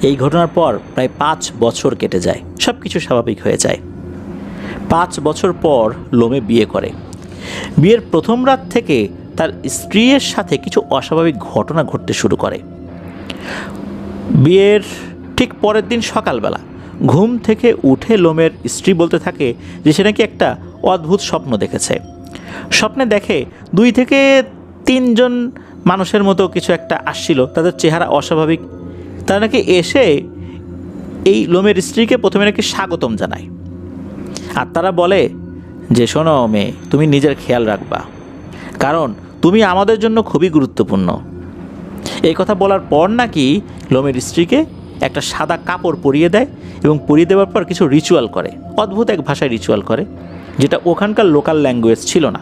এই ঘটনার পর প্রায় 5 বছর কেটে যায়, সব কিছু স্বাভাবিক হয়ে যায়। 5 বছর পর লোমে বিয়ে করে। বিয়ের প্রথম রাত থেকে তার স্ত্রীর সাথে কিছু অস্বাভাবিক ঘটনা ঘটতে শুরু করে। বিয়ের ঠিক পরের দিন সকালবেলা ঘুম থেকে উঠে লোমের স্ত্রী বলতে থাকে যে সে নাকি একটা অদ্ভুত স্বপ্ন দেখেছে। স্বপ্নে দেখে 2 থেকে 3 জন মানুষের মতো কিছু একটা আসছিল, তাদের চেহারা অস্বাভাবিক। তারা নাকি এসে এই লোমের স্ত্রীকে প্রথমে নাকি স্বাগতম জানায়, আর তারা বলে যে শোনো মেয়ে, তুমি নিজের খেয়াল রাখবা, কারণ তুমি আমাদের জন্য খুবই গুরুত্বপূর্ণ। এই কথা বলার পর নাকি লোমের স্ত্রীকে একটা সাদা কাপড় পরিয়ে দেয় এবং পরিয়ে দেওয়ার পর কিছু রিচুয়াল করে, অদ্ভুত এক ভাষায় রিচুয়াল করে, যেটা ওখানকার লোকাল ল্যাঙ্গুয়েজ ছিল না।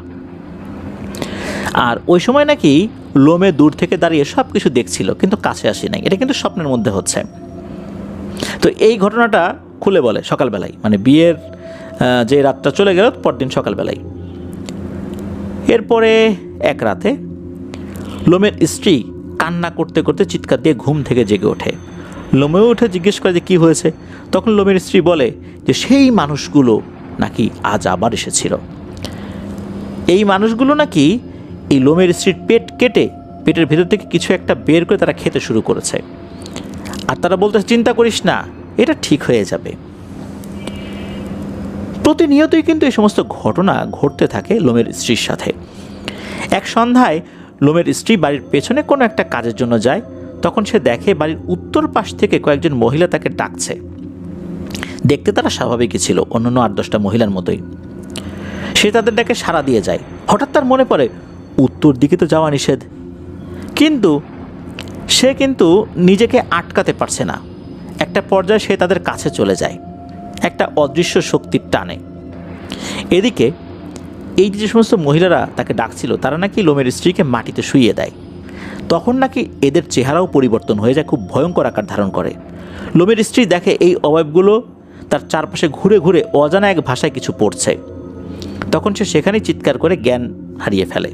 আর ওই সময় নাকি লোমে দূর থেকে দাঁড়িয়ে সব কিছু দেখছিল কিন্তু কাছে আসে নাই, এটা কিন্তু স্বপ্নের মধ্যে হচ্ছে। তো এই ঘটনাটা খুলে বলে সকালবেলায়, মানে বিয়ের যে রাতটা চলে গেল পরদিন সকালবেলায়। এরপরে এক রাতে লোমের স্ত্রী কান্না করতে করতে চিৎকার দিয়ে ঘুম থেকে জেগে ওঠে। লোমেও উঠে জিজ্ঞেস করে যে কী হয়েছে। তখন লোমের স্ত্রী বলে যে সেই মানুষগুলো নাকি আজ আবার এসেছিল। এই মানুষগুলো নাকি এই লোমের স্ত্রীর পেট কেটে পেটের ভেতর থেকে কিছু একটা বের করে তারা খেতে শুরু করেছে। আর তারা বলতে চিন্তা করিস না, এটা ঠিক হয়ে যাবে। প্রতিনিয়তই কিন্তু এই সমস্ত ঘটনা ঘটতে থাকে লোমের স্ত্রীর সাথে। এক সন্ধ্যায় লোমের স্ত্রী বাড়ির পেছনে কোনো একটা কাজের জন্য যায়। তখন সে দেখে বাড়ির উত্তর পাশ থেকে কয়েকজন মহিলা তাকে ডাকছে। দেখতে তারা স্বাভাবিকই ছিল, অন্যান্য 8-10টা মহিলার মতোই। সে তাদের ডাকে সাড়া দিয়ে যায়। হঠাৎ তার মনে পড়ে উত্তর দিকে তো যাওয়া নিষেধ, কিন্তু সে কিন্তু নিজেকে আটকাতে পারছে না। একটা পর্যায়ে সে তাদের কাছে চলে যায় একটা অদৃশ্য শক্তির টানে। এদিকে এই যে সমস্ত মহিলারা তাকে ডাকছিল তারা নাকি লোমের স্ত্রীকে মাটিতে শুইয়ে দেয়। তখন নাকি এদের চেহারাও পরিবর্তন হয়ে যায়, খুব ভয়ঙ্কর আকার ধারণ করে। লোমের স্ত্রী দেখে এই অবয়বগুলো তার চারপাশে ঘুরে ঘুরে অজানা এক ভাষায় কিছু পড়ছে। তখন সে সেখানেই চিৎকার করে জ্ঞান হারিয়ে ফেলে।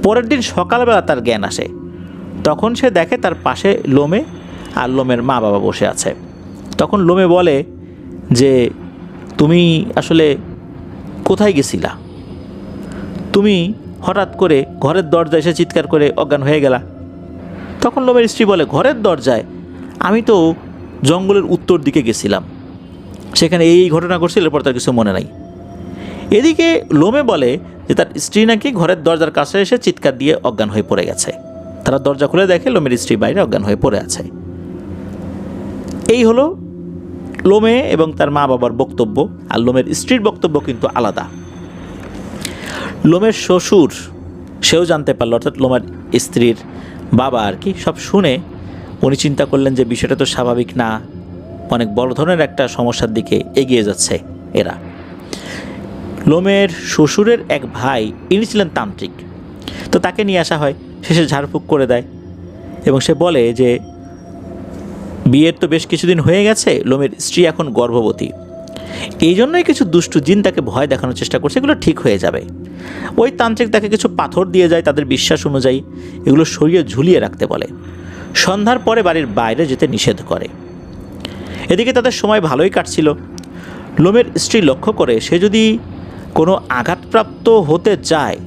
পরের দিন সকালবেলা তার জ্ঞান আসে। তখন সে দেখে তার পাশে লোমে আর লোমের মা বাবা বসে আছে। তখন লোমে বলে যে তুমি আসলে কোথায় গেছিলা? তুমি হঠাৎ করে ঘরের দরজায় এসে চিৎকার করে অজ্ঞান হয়ে গেলা। তখন লোমের স্ত্রী বলে ঘরের দরজায়? আমি তো জঙ্গলের উত্তর দিকে গেছিলাম, সেখানে এই ঘটনা ঘটছিল, এরপর তার কিছু মনে নাই। এদিকে লোমে বলে যে তার স্ত্রী নাকি ঘরের দরজার কাছে এসে চিৎকার দিয়ে অজ্ঞান হয়ে পড়ে গেছে। তারা দরজা খুলে দেখে লোমের স্ত্রী বাইরে অজ্ঞান হয়ে পড়ে আছে। এই হলো লোমে এবং তার মা বাবার বক্তব্য। আর লোমের স্ত্রীর বক্তব্য কিন্তু আলাদা। লোমের শ্বশুর সেও জানতে পারল, অর্থাৎ লোমের স্ত্রীর বাবা আর কি, সব শুনে উনি চিন্তা করলেন যে বিষয়টা তো স্বাভাবিক না, অনেক বড় ধরনের একটা সমস্যার দিকে এগিয়ে যাচ্ছে এরা। লোমের শ্বশুরের এক ভাই, ইনি ছিলেন তান্ত্রিক, তো তাকে নিয়ে আসা হয়। শেষে ঝাড়ফুঁক করে দেয় এবং সে বলে যে বিয়ের তো বেশ কিছুদিন হয়ে গেছে, লোমের স্ত্রী এখন গর্ভবতী, এই জন্যই কিছু দুষ্টু জিন তাকে ভয় দেখানোর চেষ্টা করছে, এগুলো ঠিক হয়ে যাবে। ওই তান্ত্রিক তাকে কিছু পাথর দিয়ে যায় তাদের বিশ্বাস অনুযায়ী, এগুলো সরিয়ে ঝুলিয়ে রাখতে বলে। সন্ধ্যার পরে বাড়ির বাইরে যেতে নিষেধ করে। এদিকে তাদের সময় ভালোই কাটছিল। লোমের স্ত্রী লক্ষ্য করে সে যদি কোনো আঘাতপ্রাপ্ত হতে যায়,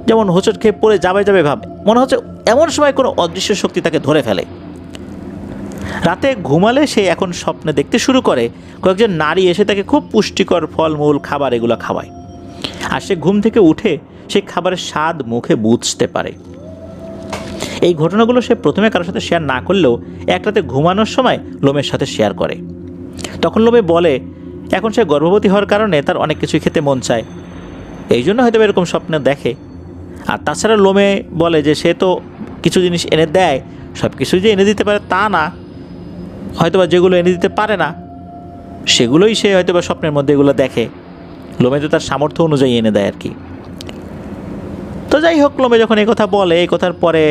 যেমন হোঁচট খেয়ে পড়ে যাবে ভাব, মনে হচ্ছে এমন সময় কোনো অদৃশ্য শক্তি তাকে ধরে ফেলে। রাতে ঘুমালে সে এখন স্বপ্নে দেখতে শুরু করে কয়েকজন নারী এসে তাকে খুব পুষ্টিকর ফলমূল খাবার এগুলো খাওয়ায়। আর সে ঘুম থেকে উঠে সেই খাবারের স্বাদ মুখে বুঝতে পারে। এই ঘটনাগুলো সে প্রথমে কারোর সাথে শেয়ার না করলেও এক রাতে ঘুমানোর সময় লোমের সাথে শেয়ার করে। তখন লোমে বলে এখন সে গর্ভবতী হওয়ার কারণে তার অনেক কিছুই খেতে মন চায়, এই জন্য হয়তো এরকম স্বপ্ন দেখে। আর তাছাড়া লোমে বলে যে সে তো কিছু জিনিস এনে দেয়, সব কিছুই যে এনে দিতে পারে তা না, হয়তোবা যেগুলো এনে দিতে পারে না সেগুলোই সে হয়তোবা স্বপ্নের মধ্যে এগুলো দেখে। লোমে তো তার সামর্থ্য অনুযায়ী এনে দেয় আর কি। যাই হোক, লোমে যখন এই কথা বলে, এই কথার পরে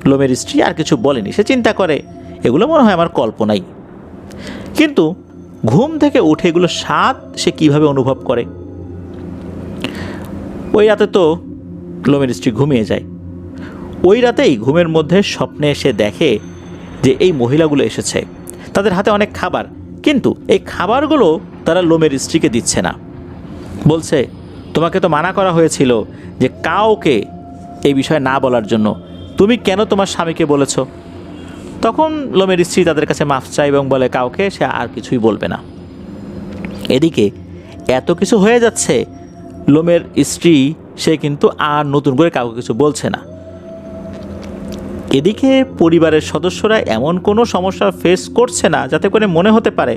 লোমের স্ত্রী আর কিছু বলেনি। সে চিন্তা করে এগুলো মনে হয় আমার কল্পনাই। কিন্তু ঘুম থেকে উঠে এগুলো স্বাদ সে কিভাবে অনুভব করে। ওই রাতে তো লোমের স্ত্রী ঘুমিয়ে যায়। ওই রাতেই ঘুমের মধ্যে স্বপ্নে সে দেখে যে এই মহিলাগুলো এসেছে, তাদের হাতে অনেক খাবার, কিন্তু এই খাবারগুলো তারা লোমের স্ত্রীকে দিচ্ছে না। বলছে, তোমাকে তো মানা করা হয়েছিল যে কাউকে এই বিষয়ে না বলার জন্য, তুমি কেন তোমার স্বামীকে বলেছ? তখন লোমের স্ত্রী তাদের কাছে মাফ চায় এবং বলে কাউকে সে আর কিছুই বলবে না। এদিকে এত কিছু হয়ে যাচ্ছে, লোমের স্ত্রী সে কিন্তু আর নতুন করে কাউকে কিছু বলছে না। এদিকে পরিবারের সদস্যরা এমন কোনো সমস্যা ফেস করছে না যাতে করে মনে হতে পারে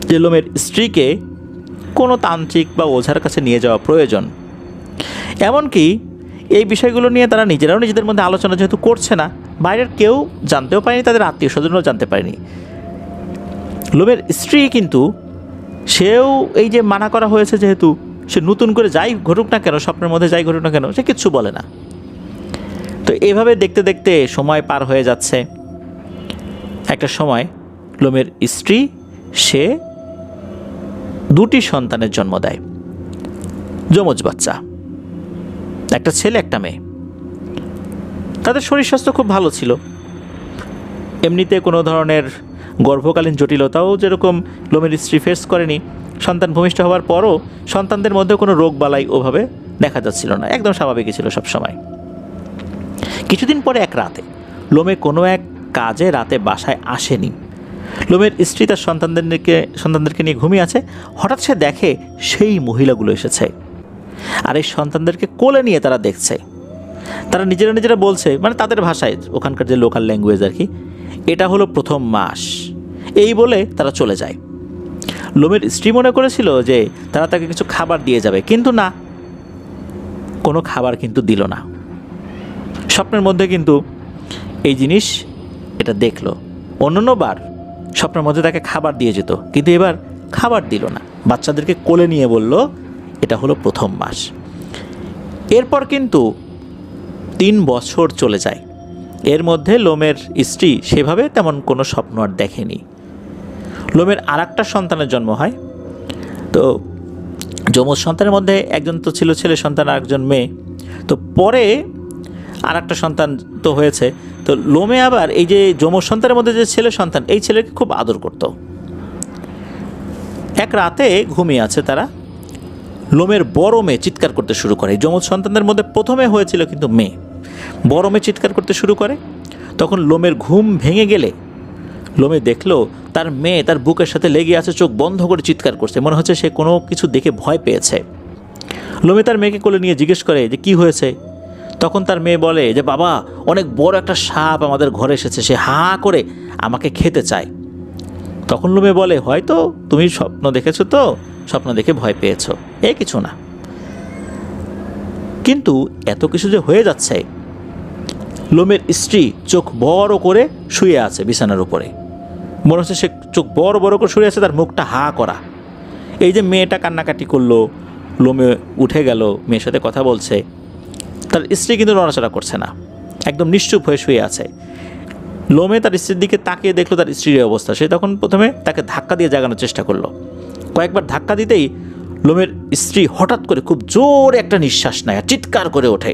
যে লোমের স্ত্রীকে কোনো তান্ত্রিক বা ওঝার কাছে নিয়ে যাওয়া প্রয়োজন। এমনকি এই বিষয়গুলো নিয়ে তারা নিজেরাও নিজেদের মধ্যে আলোচনা যেহেতু করছে না, বাইরের কেউ জানতেও পারেনি, তাদের আত্মীয় স্বজনরাও জানতে পারেনি। লোমের স্ত্রী কিন্তু সেও এই যে মানা করা হয়েছে যেহেতু, সে নতুন করে যাই ঘটুক না কেন, স্বপ্নের মধ্যে যাই ঘটুক না কেন, সে কিচ্ছু বলে না। তো এভাবে দেখতে দেখতে সময় পার হয়ে যাচ্ছে। একটা সময় লোমের স্ত্রী সে 2টি সন্তানের জন্ম দেয়, যমজ বাচ্চা, একটা ছেলে একটা মেয়ে। তাদের শরীর স্বাস্থ্য খুব ভালো ছিল, এমনিতে কোনো ধরনের গর্ভকালীন জটিলতাও যেরকম লোমের স্ত্রী ফেস করেনি। সন্তান ভূমিষ্ঠ হওয়ার পরও সন্তানদের মধ্যে কোনো রোগ বালাই ওভাবে দেখা যাচ্ছিল না, একদম স্বাভাবিকই ছিল সব সময়। কিছুদিন পরে এক রাতে লোমে কোনো এক কাজে রাতে বাসায় আসেনি। লোমের স্ত্রী তার সন্তানদেরকে নিয়ে ঘুমিয়ে আছে। হঠাৎ সে দেখে সেই মহিলাগুলো এসেছে, আর এই সন্তানদেরকে কোলে নিয়ে তারা দেখছে। তারা নিজেরা বলছে, মানে তাদের ভাষায়, ওখানকার যে লোকাল ল্যাঙ্গুয়েজ আর কি, এটা হলো প্রথম মাস, এই বলে তারা চলে যায়। লোমের স্ত্রী মনে করেছিল যে তারা তাকে কিছু খাবার দিয়ে যাবে, কিন্তু না, কোনো খাবার কিন্তু দিল না। স্বপ্নের মধ্যে কিন্তু এই জিনিস এটা দেখলো। অন্যান্যবার স্বপ্নের মধ্যে তাকে খাবার দিয়ে যেত, কিন্তু এবার খাবার দিল না, বাচ্চাদেরকে কোলে নিয়ে বলল এটা হলো প্রথম মাস। এরপর কিন্তু 3 বছর চলে যায়। এর মধ্যে লোমের স্ত্রী সেভাবে তেমন কোনো স্বপ্ন আর দেখেনি। লোমের আর একটা সন্তানের জন্ম হয়। তো যমজ সন্তানের মধ্যে একজন তো ছিল ছেলে সন্তান, আর একজন মেয়ে। তো পরে আর একটা সন্তান তো হয়েছে। তো লোমে আবার এই যে যমজ সন্তানের মধ্যে যে ছেলে সন্তান, এই ছেলেকে খুব আদর করত। এক রাতে ঘুমিয়ে আছে তারা, লোমের বড় মেয়ে চিৎকার করতে শুরু করে। যমজ সন্তানদের মধ্যে প্রথমে হয়েছিল কিন্তু মেয়ে, বড় মেয়ে চিৎকার করতে শুরু করে। তখন লোমের ঘুম ভেঙে গেলে লোমে দেখলো তার মেয়ে তার বুকের সাথে লেগে আছে, চোখ বন্ধ করে চিৎকার করছে, মনে হচ্ছে সে কোনো কিছু দেখে ভয় পেয়েছে। লোমে তার মেয়েকে কোলে নিয়ে জিজ্ঞেস করে যে কি হয়েছে। তখন তার মেয়ে বলে যে বাবা, অনেক বড় একটা সাপ আমাদের ঘরে এসেছে, সে হা করে আমাকে খেতে চায়। তখন লোমে বলে, হয়তো তুমি স্বপ্ন দেখেছো, তো স্বপ্ন দেখে ভয় পেয়েছো, কিছু না। কিন্তু এত কিছু যে হয়ে যাচ্ছে, লোমের স্ত্রী চোখ বড় করে শুয়ে আছে বিছানার উপরে, মনে হচ্ছে সে চোখ বড় বড় করে শুয়ে আছে, তার মুখটা হা করা। এই যে মেয়েটা কান্নাকাটি করলো, লোমে উঠে গেল, মেয়ের সাথে কথা বলছে, তার স্ত্রী কিন্তু নড়াচড়া করছে না, একদম নিশ্চুপ হয়ে শুয়ে আছে। লোমে তার স্ত্রীর দিকে তাকিয়ে দেখলো তার স্ত্রীর অবস্থা। সে তখন প্রথমে তাকে ধাক্কা দিয়ে জাগানোর চেষ্টা করলো। কয়েকবার ধাক্কা দিতেই লোমের স্ত্রী হঠাৎ করে খুব জোরে একটা নিঃশ্বাস নেয়, আর চিৎকার করে ওঠে।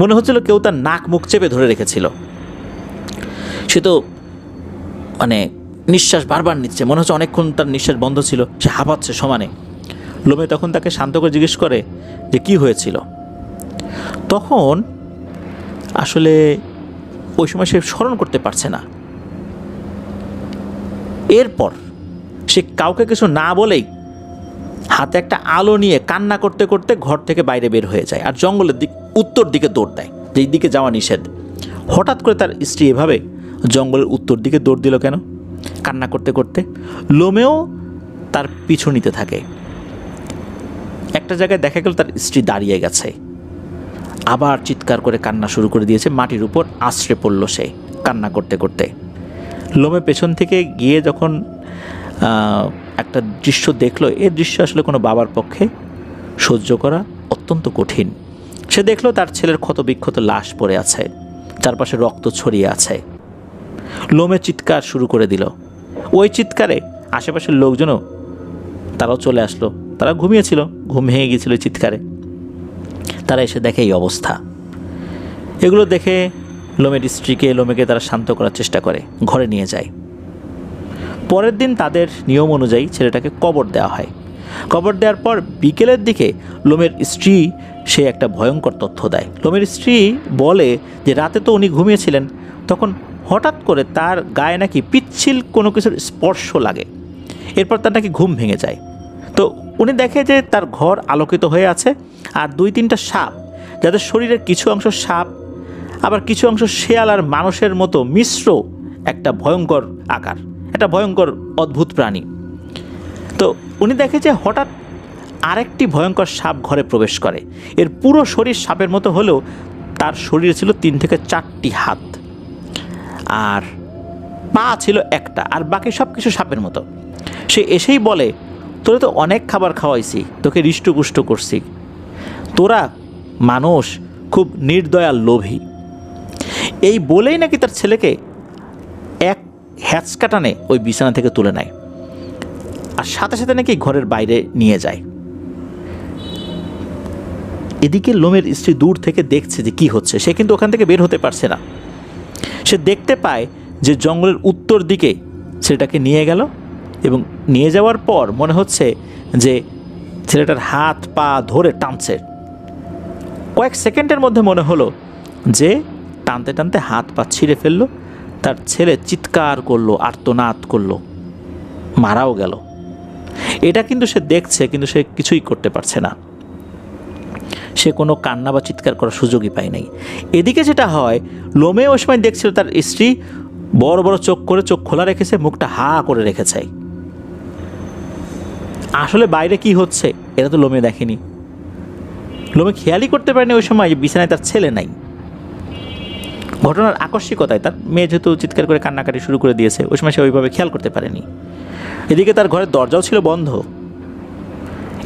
মনে হচ্ছিল কেউ তার নাক মুখ চেপে ধরে রেখেছিল। সে তো মানে নিঃশ্বাস বারবার নিচ্ছে, মনে হচ্ছে অনেকক্ষণ তার নিঃশ্বাস বন্ধ ছিল, সে হাঁপাচ্ছে সমানে। লোমে তখন তাকে শান্ত করে জিজ্ঞেস করে যে কি হয়েছিল। তখন আসলে ওই সময় সে স্মরণ করতে পারছে না। এরপর সে কাউকে কিছু না বলেই হাতে একটা আলো নিয়ে কান্না করতে করতে ঘর থেকে বাইরে বের হয়ে যায়, আর জঙ্গলের উত্তর দিকে দৌড় দেয়, যেই দিকে যাওয়া নিষেধ। হঠাৎ করে তার স্ত্রী এভাবে জঙ্গলের উত্তর দিকে দৌড় দিল কেন? কান্না করতে করতে লোমেও তার পিছু নিতে থাকে। একটা জায়গায় দেখা গেল তার স্ত্রী দাঁড়িয়ে গেছে, আবার চিৎকার করে কান্না শুরু করে দিয়েছে, মাটির উপর আশ্রে পড়ল সে কান্না করতে করতে। লোমে পেছন থেকে গিয়ে যখন একটা দৃশ্য দেখলো, এই দৃশ্য আসলে কোনো বাবার পক্ষে সহ্য করা অত্যন্ত কঠিন। সে দেখলো তার ছেলের ক্ষতবিক্ষত লাশ পড়ে আছে, চারপাশে রক্ত ছড়িয়ে আছে। লোমে চিৎকার শুরু করে দিল। ওই চিৎকারে আশেপাশের লোকজনও তারাও চলে আসলো। তারা ঘুমিয়েছিল, ঘুম ভেঙে গিয়েছিল চিৎকারে। তারা এসে দেখে এই অবস্থা। এগুলো দেখে লোমের স্ত্রীকে, লোমেকে তারা শান্ত করার চেষ্টা করে, ঘরে নিয়ে যায়। পরের দিন তাদের নিয়ম অনুযায়ী ছেলেটাকে কবর দেওয়া হয়। কবর দেওয়ার পর বিকেলের দিকে লোমের স্ত্রী সে একটা ভয়ঙ্কর তথ্য দেয়। লোমের স্ত্রী বলে যে রাতে তো উনি ঘুমিয়েছিলেন, তখন হঠাৎ করে তার গায়ে নাকি পিচ্ছিল কোনো কিছুর স্পর্শ লাগে। এরপর তার নাকি ঘুম ভেঙে যায়। তো উনি দেখে যে তার ঘর আলোকিত হয়ে আছে, আর 2-3টা সাপ, যাদের শরীরের কিছু অংশ সাপ আবার কিছু অংশ শেয়াল আর মানুষের মতো মিশ্র একটা ভয়ঙ্কর আকার, একটা ভয়ঙ্কর অদ্ভুত প্রাণী। তো উনি দেখে যে হঠাৎ আরেকটি ভয়ঙ্কর সাপ ঘরে প্রবেশ করে। এর পুরো শরীর সাপের মতো হলেও তার শরীরে ছিল 3 থেকে 4টি হাত, আর পা ছিল একটা, আর বাকি সব কিছু সাপের মতো। সে এসেই বলে, তোরা তো অনেক খাবার খাওয়াইছি, তোকে হৃষ্টপুষ্ট করছি, তোরা মানুষ খুব নির্দয়াল লোভী। এই বলেই নাকি তার ছেলেকে এক হ্যাচকাটানে ওই বিছানা থেকে তুলে নেয়, আর সাথে সাথে নাকি ঘরের বাইরে নিয়ে যায়। এদিকে লোমের স্ত্রী দূর থেকে দেখছে যে কি হচ্ছে। সে কিন্তু ওখান থেকে বের হতে পারছে না। সে দেখতে পায় যে জঙ্গলের উত্তর দিকে ছেলেটাকে নিয়ে গেল, এবং নিয়ে যাওয়ার পর মনে হচ্ছে যে ছেলেটার হাত পা ধরে টানছে। কয়েক সেকেন্ডের মধ্যে মনে হলো যে টানতে টানতে হাত পা ছিঁড়ে ফেললো। তার ছেলে চিৎকার করলো, আর্তনাদ করলো, মারাও গেল। এটা কিন্তু সে দেখছে, কিন্তু সে কিছুই করতে পারছে না। সে কোনো কান্না বা চিৎকার করার সুযোগই পায় নাই। এদিকে যেটা হয়, লোমে ওই সময় দেখছিল তার স্ত্রী বড় বড় চোখ করে, চোখ খোলা রেখেছে, মুখটা হা করে রেখেছে। আসলে বাইরে কি হচ্ছে এটা তো লোমে দেখেনি। লোমে খেয়ালই করতে পারেনি ওই সময় বিছানায় তার ছেলে নাই। ঘটনার আকস্মিকতায় তার মেয়ে যেহেতু চিৎকার করে কান্নাকাটি শুরু করে দিয়েছে, ওই সময় সে ওইভাবে খেয়াল করতে পারেনি। এদিকে তার ঘরের দরজাও ছিল বন্ধ।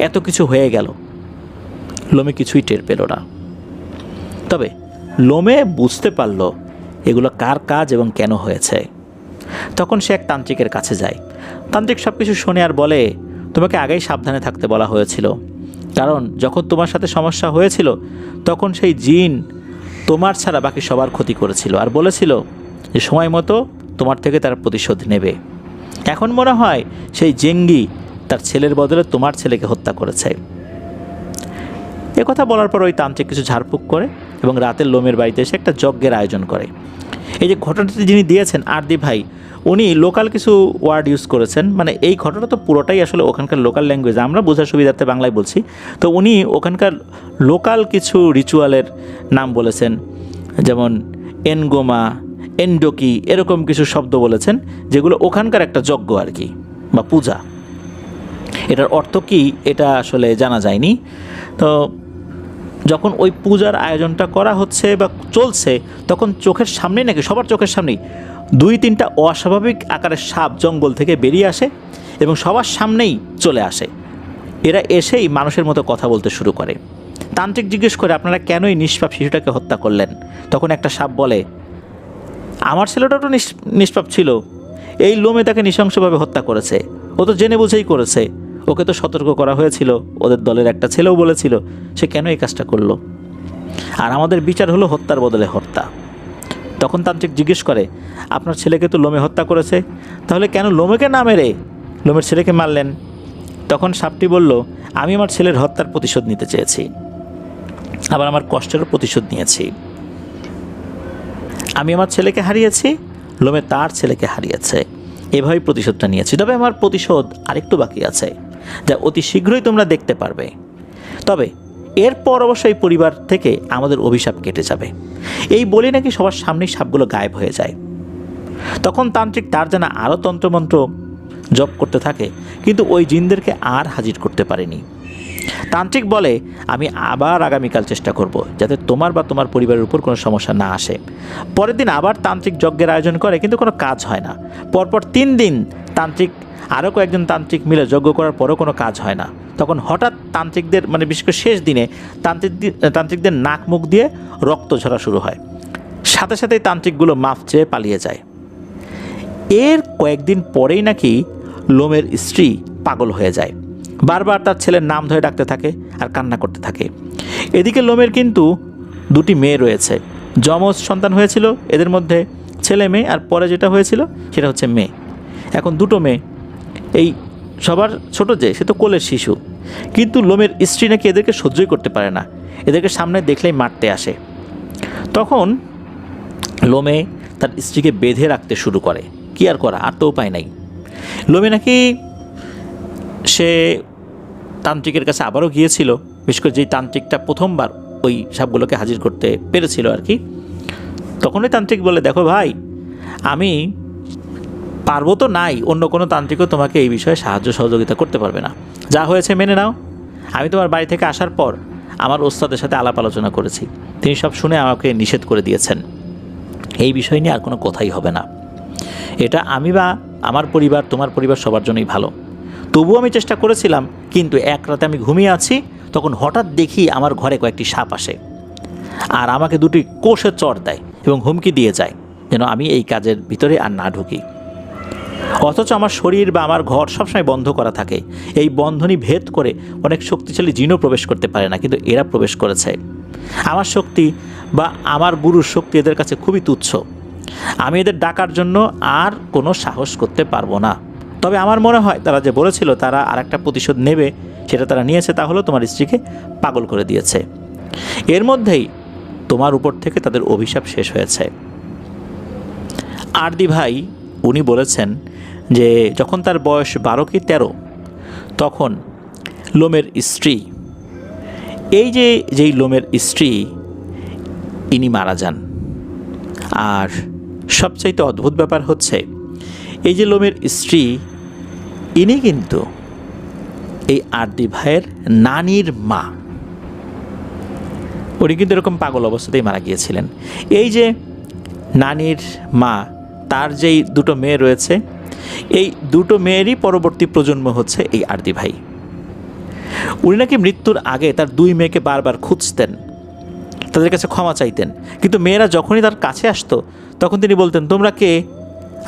এত কিছু হয়ে গেল, লোমে কিছুই টের পেল না। তবে লোমে বুঝতে পারল এগুলো কার কাজ এবং কেন হয়েছে। তখন সে এক তান্ত্রিকের কাছে যায়। তান্ত্রিক সব কিছু শোনে আর বলে, তোমাকে আগেই সাবধানে থাকতে বলা হয়েছিল, কারণ যখন তোমার সাথে সমস্যা হয়েছিল তখন সেই জিন তোমার ছাড়া বাকি সবার ক্ষতি করেছিল, আর বলেছিল যে সময় মতো তোমার থেকে তার প্রতিশোধ নেবে। এখন মনে হয় সেই জেঙ্গি তার ছেলের বদলে তোমার ছেলেকে হত্যা করেছে। কথা বলার পর ওই তান্ত্রিক কিছু ঝাড়ফুঁক করে এবং রাতের লোমের বাড়িতে এসে একটা যজ্ঞের আয়োজন করে। এই যে ঘটনাটি যিনি দিয়েছেন আরদি ভাই, উনি লোকাল কিছু ওয়ার্ড ইউজ করেছেন। মানে এই ঘটনা তো পুরোটাই আসলে ওখানকার লোকাল ল্যাঙ্গুয়েজ, আমরা বোঝার সুবিধার্থে বাংলায় বলছি। তো উনি ওখানকার লোকাল কিছু রিচুয়ালের নাম বলেছেন, যেমন এনগোমা, এন্ডোকি, এরকম কিছু শব্দ বলেছেন, যেগুলো ওখানকার একটা যজ্ঞ আর কি, বা পূজা। এটার অর্থ কি এটা আসলে জানা যায়নি। তো যখন ওই পূজার আয়োজনটা করা হচ্ছে বা চলছে, তখন চোখের সামনেই নাকি, সবার চোখের সামনেই 2-3টা অস্বাভাবিক আকারের সাপ জঙ্গল থেকে বেরিয়ে আসে এবং সবার সামনেই চলে আসে। এরা এসেই মানুষের মতো কথা বলতে শুরু করে। তান্ত্রিক জিজ্ঞেস করে, আপনারা কেন এই নিষ্পাপ শিশুটাকে হত্যা করলেন? তখন একটা সাপ বলে, আমার ছেলেটা তো নিষ্পাপ ছিল, এই লোমে তাকে নৃশংসভাবে হত্যা করেছে, ও তো জেনে বুঝেই করেছে, ওকে তো সতর্ক করা হয়েছিল, ওদের দলের একটা ছেলেও বলেছিল, সে কেন এই কাজটা করলো? আর আমাদের বিচার হলো হত্যার বদলে হত্যা। তখন তান্ত্রিক জিজ্ঞেস করে, আপনার ছেলেকে তো লোমে হত্যা করেছে, তাহলে কেন লোমেকে না মেরে লোমের ছেলেকে মারলেন? তখন সাপটি বলল, আমি আমার ছেলের হত্যার প্রতিশোধ নিতে চেয়েছি, আবার আমার কষ্টেরও প্রতিশোধ নিয়েছি। আমি আমার ছেলেকে হারিয়েছি, লোমে তার ছেলেকে হারিয়েছে, এভাবেই প্রতিশোধটা নিয়েছি। তবে আমার প্রতিশোধ আরেকটু বাকি আছে, যা অতি শীঘ্রই তোমরা দেখতে পারবে। তবে এরপর অবশ্যই পরিবার থেকে আমাদের অভিশাপ কেটে যাবে। এই বলে নাকি সবার সামনেই সাপগুলো গায়েব হয়ে যায়। তখন তান্ত্রিক তার জানা আরও তন্ত্রমন্ত্র জপ করতে থাকে, কিন্তু ওই জিনদেরকে আর হাজির করতে পারেনি। তান্ত্রিক বলে, আমি আবার আগামীকাল চেষ্টা করব, যাতে তোমার বা তোমার পরিবারের উপর কোনো সমস্যা না আসে। পরের দিন আবার তান্ত্রিক যজ্ঞের আয়োজন করে, কিন্তু কোনো কাজ হয় না। পরপর 3 দিন তান্ত্রিক, আরও কয়েকজন তান্ত্রিক মিলে যজ্ঞ করার পরও কোনো কাজ হয় না। তখন হঠাৎ তান্ত্রিকদের মানে বিশেষ করে শেষ দিনে তান্ত্রিকদের নাক মুখ দিয়ে রক্ত ঝরা শুরু হয়। সাথে সাথেই তান্ত্রিকগুলো মাফ চেয়ে পালিয়ে যায়। এর কয়েকদিন পরেই নাকি লোমের স্ত্রী পাগল হয়ে যায়, বারবার তার ছেলের নাম ধরে ডাকতে থাকে আর কান্না করতে থাকে। এদিকে লোমের কিন্তু দুটি মেয়ে রয়েছে, যমজ সন্তান হয়েছিল এদের মধ্যে, ছেলে মেয়ে, আর পরে যেটা হয়েছিল সেটা হচ্ছে মেয়ে। এখন দুটো মেয়ে, এই সবার ছোট যে সে তো কোলের শিশু, কিন্তু লোমের স্ত্রী নাকি এদেরকে সহ্যই করতে পারে না, এদেরকে সামনে দেখলেই মারতে আসে। তখন লোমে তার স্ত্রীকে বেঁধে রাখতে শুরু করে, কি আর করা, আর তো উপায় নাই। লোমে নাকি সে তান্ত্রিকের কাছে আবারও গিয়েছিল, বিশেষ করে যেই তান্ত্রিকটা প্রথমবার ওই সাপগুলোকে হাজির করতে পেরেছিল আর কি। তখন ওই তান্ত্রিক বলে, দেখো ভাই, আমি পারবো তো নাই, অন্য কোনো তান্ত্রিকও তোমাকে এই বিষয়ে সাহায্য সহযোগিতা করতে পারবে না, যা হয়েছে মেনে নাও। আমি তোমার বাড়ি থেকে আসার পর আমার ওস্তাদের সাথে আলাপ আলোচনা করেছি, তিনি সব শুনে আমাকে নিষেধ করে দিয়েছেন, এই বিষয় নিয়ে আর কোনো কথাই হবে না। এটা আমি বা আমার পরিবার, তোমার পরিবার সবার জন্যই ভালো। তবুও আমি চেষ্টা করেছিলাম, কিন্তু এক রাতে আমি ঘুমিয়ে আছি, তখন হঠাৎ দেখি আমার ঘরে কয়েকটি সাপ আসে আর আমাকে দুটি কোষে চড় দেয় এবং হুমকি দিয়ে যায় যেন আমি এই কাজের ভিতরে আর না ঢুকি। অথচ আমার শরীর বা আমার ঘর সবসময় বন্ধ করা থাকে, এই বন্ধনী ভেদ করে অনেক শক্তিশালী জিনও প্রবেশ করতে পারে না, কিন্তু এরা প্রবেশ করেছে। আমার শক্তি বা আমার গুরুর শক্তি এদের কাছে খুবই তুচ্ছ, আমি এদের ডাকার জন্য আর কোনো সাহস করতে পারবো না। তবে আমার মনে হয় তারা যে বলেছিল তারা আর একটা প্রতিশোধ নেবে, সেটা তারা নিয়েছে, তা হলো তোমার স্ত্রীকে পাগল করে দিয়েছে। এর মধ্যেই তোমার উপর থেকে তাদের অভিশাপ শেষ হয়েছে। আরদি ভাই উনি বলেছেন যে যখন তার বয়স 12 কি 13, তখন লোমের স্ত্রী, যেই লোমের স্ত্রী ইনি মারা যান। আর সবচাইতে অদ্ভুত ব্যাপার হচ্ছে, এই যে লোমের স্ত্রী, ইনি কিন্তু এই আরদি ভাইয়ের নানির মা। উনি কিন্তু এরকম পাগল অবস্থাতেই মারা গিয়েছিলেন। এই যে নানির মা, তার যেই দুটো মেয়ে রয়েছে, এই দুটো মেয়েরই পরবর্তী প্রজন্ম হচ্ছে এই আরদি ভাই। উনি নাকি মৃত্যুর আগে তার দুই মেয়েকে বারবার খুঁজতেন, তাদের কাছে ক্ষমা চাইতেন, কিন্তু মেয়েরা যখনই তার কাছে আসতো তখন তিনি বলতেন, তোমরা কে?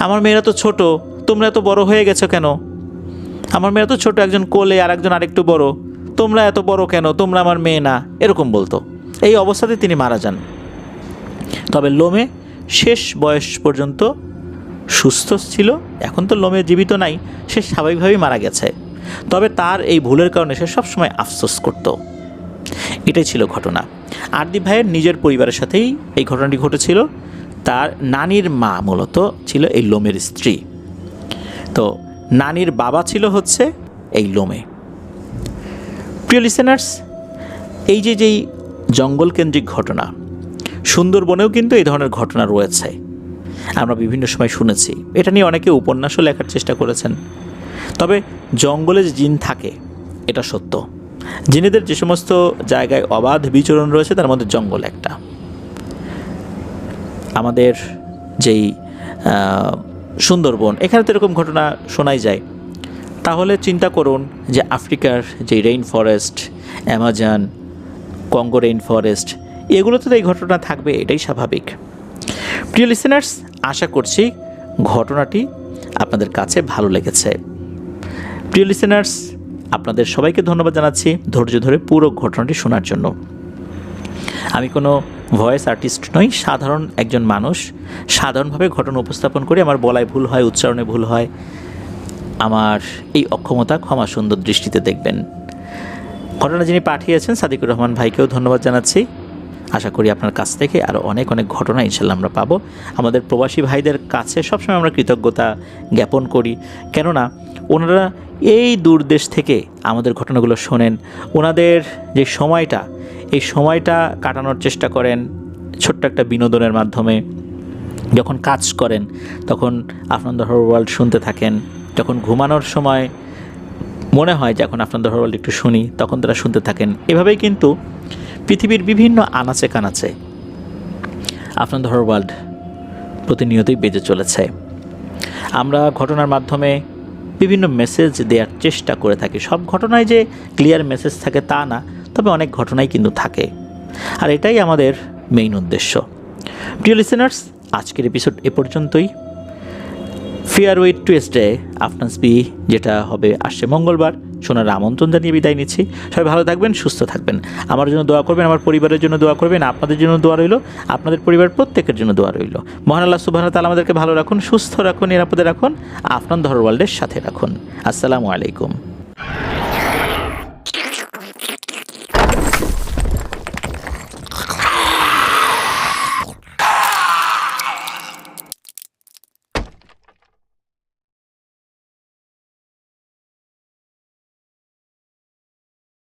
আমার মেয়েরা তো ছোট, তোমরা এত বড় হয়ে গেছো কেন? আমার মেয়েরা তো ছোট, একজন কোলে আর একজন আরেকটু বড়, তোমরা এত বড় কেন? তোমরা আমার মেয়ে না, এরকম বলতো। এই অবস্থাতে তিনি মারা যান। তবে লোমে শেষ বয়স পর্যন্ত সুস্থ ছিল। এখন তো লোমে জীবিত নাই, সে স্বাভাবিকভাবেই মারা গেছে। তবে তার এই ভুলের কারণে সে সবসময় আফসোস করত। এটাই ছিল ঘটনা। আরদি ভাইয়ের নিজের পরিবারের সাথেই এই ঘটনাটি ঘটেছিল। তার নানির মা মূলত ছিল এই লোমের স্ত্রী, তো নানির বাবা ছিল হচ্ছে এই লোমে। প্রিয় লিসেনার্স, এই যেই জঙ্গলকেন্দ্রিক ঘটনা, সুন্দরবনেও কিন্তু এই ধরনের ঘটনা রয়েছে, আমরা বিভিন্ন সময় শুনেছি। এটা নিয়ে অনেকে উপন্যাসও লেখার চেষ্টা করেছেন। তবে জঙ্গলে যে জিন থাকে এটা সত্য। জিনেদের যে সমস্ত জায়গায় অবাধ বিচরণ রয়েছে তার মধ্যে জঙ্গল একটা। আমাদের যেই সুন্দরবন, এখানে তো এরকম ঘটনা শোনাই যায়। তাহলে চিন্তা করুন যে আফ্রিকার যেই rain forest, Amazon, Congo rain forest, এগুলোতে তো এই ঘটনা থাকবে, এটাই স্বাভাবিক। প্রিয় লিসেনার্স, আশা করছি ঘটনাটি আপনাদের কাছে ভালো লেগেছে। প্রিয় লিসেনার্স, আপনাদের সবাইকে ধন্যবাদ জানাচ্ছি ধৈর্য ধরে পুরো ঘটনাটি শোনার জন্য। আমি কোনো ভয়েস আর্টিস্ট নই, সাধারণ একজন মানুষ, সাধারণভাবে ঘটনা উপস্থাপন করি। আমার বলায় ভুল হয়, উচ্চারণে ভুল হয়, আমার এই অক্ষমতা ক্ষমা সুন্দর দৃষ্টিতে দেখবেন। ঘটনা যিনি পাঠিয়েছেন সাদিকুর রহমান ভাইকেও ধন্যবাদ জানাচ্ছি। আশা করি আপনার কাছ থেকে আরও অনেক অনেক ঘটনা ইনশাল্লাহ আমরা পাবো। আমাদের প্রবাসী ভাইদের কাছে সবসময় আমরা কৃতজ্ঞতা জ্ঞাপন করি, কেননা ওনারা এই দূর দেশ থেকে আমাদের ঘটনাগুলো শোনেন। ওনাদের যে সময়টা, এই সময়টা কাটানোর চেষ্টা করেন ছোট্ট একটা বিনোদনের মাধ্যমে। যখন কাজ করেন তখন আফনান দ্য হরর ওয়ার্ল্ড শুনতে থাকেন, যখন ঘুমানোর সময় মনে হয় যে এখন আফনান দ্য হরর ওয়ার্ল্ড একটু শুনি, তখন তারা শুনতে থাকেন। এভাবেই কিন্তু পৃথিবীর বিভিন্ন আনাচে কানাচে আফনান দ্য হরর ওয়ার্ল্ড প্রতিনিয়তই বেজে চলেছে। আমরা ঘটনার মাধ্যমে বিভিন্ন মেসেজ দেওয়ার চেষ্টা করে থাকি। সব ঘটনায় যে ক্লিয়ার মেসেজ থাকে তা না, তবে অনেক ঘটনাই কিন্তু থাকে, আর এটাই আমাদের মেইন উদ্দেশ্য। প্রিয় লিসেনার্স, আজকের এপিসোড এ পর্যন্তই। Fear with Tuesday after be, যেটা হবে আসছে মঙ্গলবার, শোনার আমন্ত্রণ জানিয়ে বিদায় নিচ্ছি। সবাই ভালো থাকবেন, সুস্থ থাকবেন, আমার জন্য দোয়া করবেন, আমার পরিবারের জন্য দোয়া করবেন, আপনাদের জন্য দোয়া রইল, আপনাদের পরিবার প্রত্যেকের জন্য দোয়া রইল। মহান আল্লাহ সুবহানাহু ওয়া তাআলা আমাদেরকে ভালো রাখুন, সুস্থ রাখুন, নিরাপদে রাখুন, আফনান ধর ওয়ার্ল্ডের সাথে রাখুন। আসসালামু আলাইকুম।